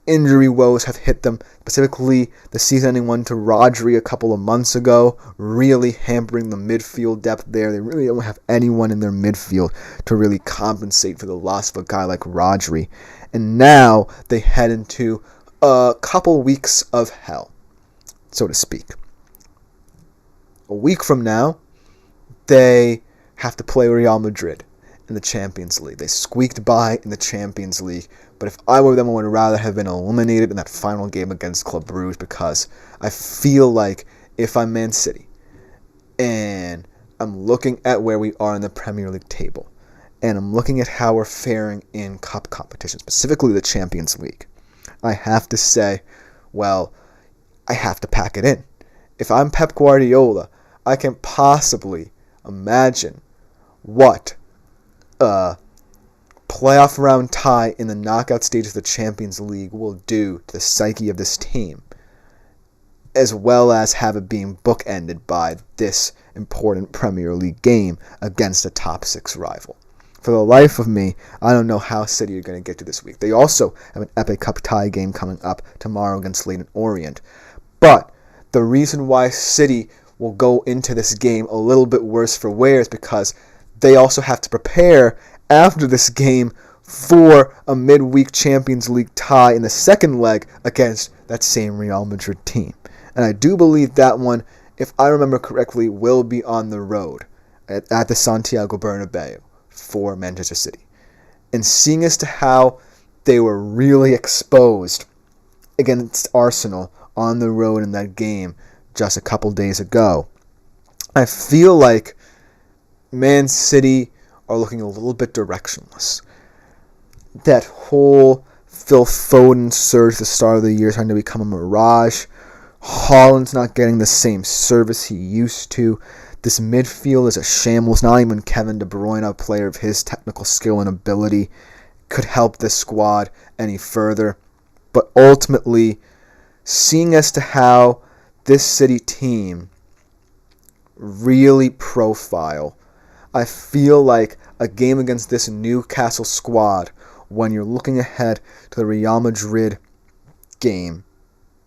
injury woes have hit them, specifically the season-ending one to Rodri a couple of months ago, really hampering the midfield depth there. They really don't have anyone in their midfield to really compensate for the loss of a guy like Rodri. And now they head into a couple weeks of hell, so to speak. A week from now, they have to play Real Madrid in the Champions League. They squeaked by in the Champions League, but if I were them, I would rather have been eliminated in that final game against Club Brugge, because I feel like if I'm Man City and I'm looking at where we are in the Premier League table and I'm looking at how we're faring in cup competition, specifically the Champions League, I have to say, well, I have to pack it in. If I'm Pep Guardiola, I can possibly imagine what playoff round tie in the knockout stage of the Champions League will do to the psyche of this team, as well as have it being bookended by this important Premier League game against a top 6 rival. For the life of me, I don't know how City are going to get to this week. They also have an FA Cup tie game coming up tomorrow against Leyton Orient. But the reason why City will go into this game a little bit worse for wear is because they also have to prepare after this game for a midweek Champions League tie in the second leg against that same Real Madrid team. And I do believe that one, if I remember correctly, will be on the road at the Santiago Bernabeu for Manchester City. And seeing as to how they were really exposed against Arsenal on the road in that game just a couple days ago, I feel like Man City are looking a little bit directionless. That whole Phil Foden surge at the start of the year is starting to become a mirage. Haaland's not getting the same service he used to. This midfield is a shambles. Not even Kevin De Bruyne, a player of his technical skill and ability, could help this squad any further. But ultimately, seeing as to how this City team really profile, I feel like a game against this Newcastle squad, when you're looking ahead to the Real Madrid game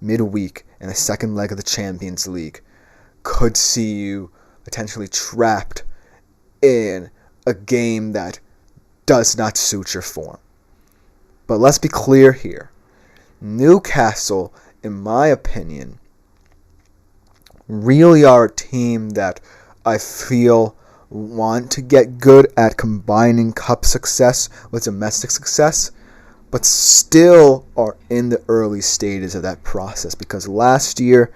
midweek in the second leg of the Champions League, could see you potentially trapped in a game that does not suit your form. But let's be clear here. Newcastle, in my opinion, really are a team that I feel want to get good at combining cup success with domestic success, but still are in the early stages of that process, because last year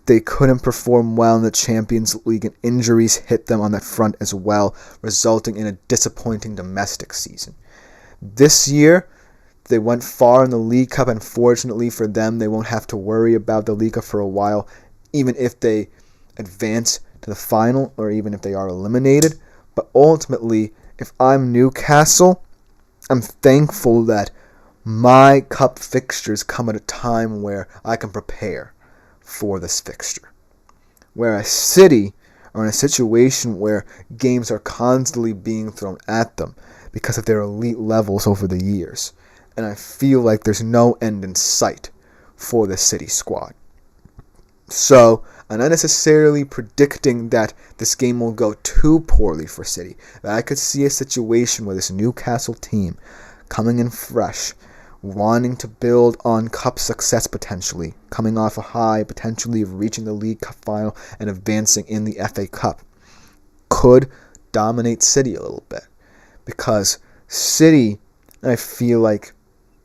they couldn't perform well in the Champions League and injuries hit them on that front as well, resulting in a disappointing domestic season. This year they went far in the League Cup. Unfortunately for them, they won't have to worry about the League Cup for a while, even if they advance to the final or even if they are eliminated. But ultimately, if I'm Newcastle, I'm thankful that my cup fixtures come at a time where I can prepare for this fixture. Whereas City are in a situation where games are constantly being thrown at them because of their elite levels over the years. And I feel like there's no end in sight for the City squad. So, I'm not necessarily predicting that this game will go too poorly for City, but I could see a situation where this Newcastle team, coming in fresh, wanting to build on cup success potentially, coming off a high, potentially of reaching the League Cup final and advancing in the FA Cup, could dominate City a little bit. Because City, I feel like,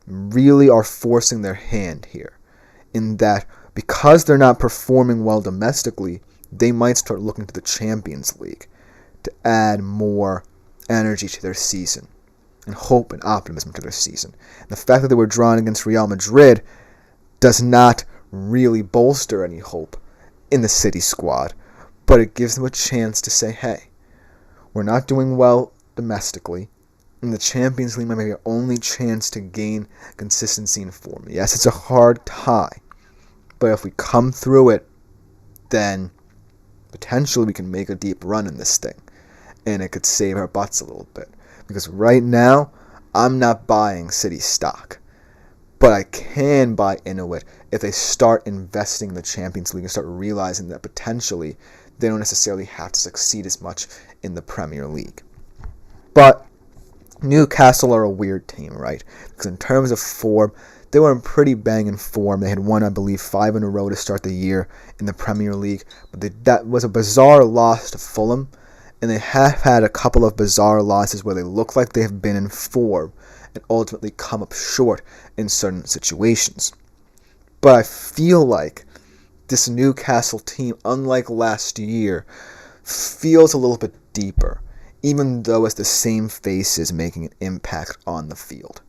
really are forcing their hand here, in that because they're not performing well domestically, they might start looking to the Champions League to add more energy to their season. and hope and optimism to their season. And the fact that they were drawn against Real Madrid does not really bolster any hope in the City squad, but it gives them a chance to say, hey, we're not doing well domestically, and the Champions League might be our only chance to gain consistency in form. Yes, it's a hard tie, but if we come through it, then potentially we can make a deep run in this thing, and it could save our butts a little bit. Because right now, I'm not buying City stock, but I can buy into it if they start investing in the Champions League and start realizing that potentially they don't necessarily have to succeed as much in the Premier League. But Newcastle are a weird team, right? Because in terms of form, they were in pretty banging form. They had won, I believe, 5 in a row to start the year in the Premier League. But that was a bizarre loss to Fulham. And they have had a couple of bizarre losses where they look like they have been in form and ultimately come up short in certain situations. But I feel like this Newcastle team, unlike last year, feels a little bit deeper, even though it's the same faces making an impact on the field.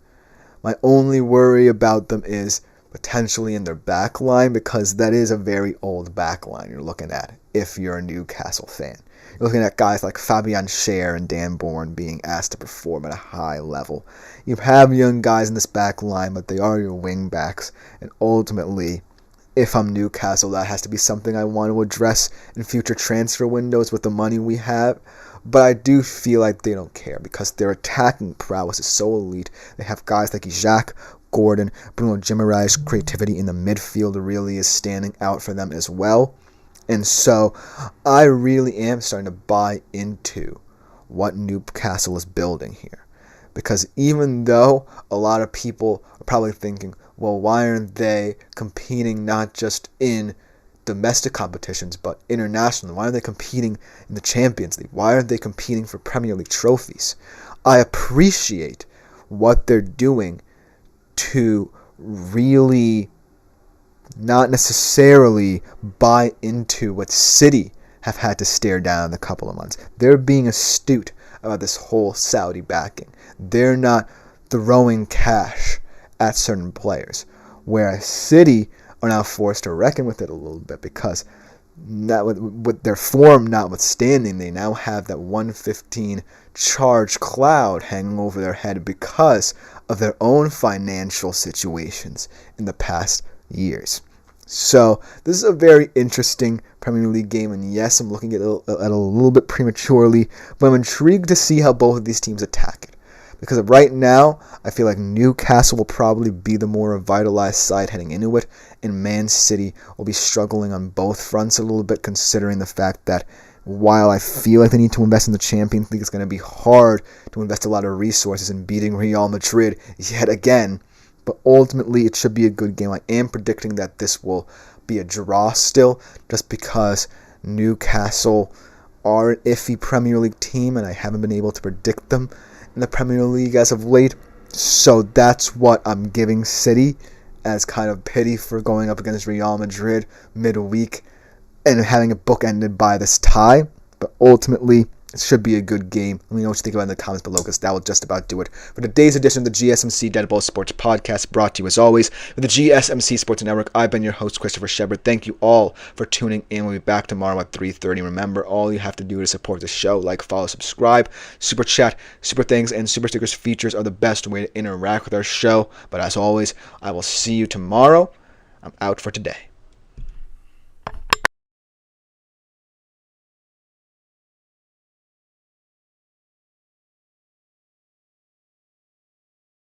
My only worry about them is potentially in their back line, because that is a very old back line you're looking at if you're a Newcastle fan. You're looking at guys like Fabian Schär and Dan Bourne being asked to perform at a high level. You have young guys in this back line, but they are your wing backs, and ultimately, if I'm Newcastle, that has to be something I want to address in future transfer windows with the money we have. But I do feel like they don't care, because their attacking prowess is so elite. They have guys like Isaac, Gordon, Bruno Guimaraes' creativity in the midfield really is standing out for them as well. And so I really am starting to buy into what Newcastle is building here. Because even though a lot of people are probably thinking, well, why aren't they competing not just in domestic competitions, but internationally? Why aren't they competing in the Champions League? Why aren't they competing for Premier League trophies? I appreciate what they're doing to really not necessarily buy into what City have had to stare down in a couple of months. They're being astute about this whole Saudi backing. They're not throwing cash at certain players, whereas City are now forced to reckon with it a little bit, because with their form notwithstanding, they now have that 115 charge cloud hanging over their head because of their own financial situations in the past years. So this is a very interesting Premier League game, and yes, I'm looking at it a little bit prematurely, but I'm intrigued to see how both of these teams attack it. Because right now, I feel like Newcastle will probably be the more revitalized side heading into it, and Man City will be struggling on both fronts a little bit, considering the fact that while I feel like they need to invest in the Champions League, it's going to be hard to invest a lot of resources in beating Real Madrid yet again. But ultimately, it should be a good game. I am predicting that this will be a draw still, just because Newcastle are an iffy Premier League team, and I haven't been able to predict them in the Premier League as of late. So that's what I'm giving City as kind of pity for going up against Real Madrid midweek and having it bookended by this tie. But ultimately, it should be a good game. Let me know what you think about it in the comments below, because that will just about do it for today's edition of the GSMC Dead Ball Sports Podcast, brought to you as always with the GSMC Sports Network. I've been your host, Christopher Shepard. Thank you all for tuning in. We'll be back tomorrow at 3:30. Remember, all you have to do to support the show, like, follow, subscribe, super chat, super things, and super stickers features are the best way to interact with our show. But as always, I will see you tomorrow. I'm out for today.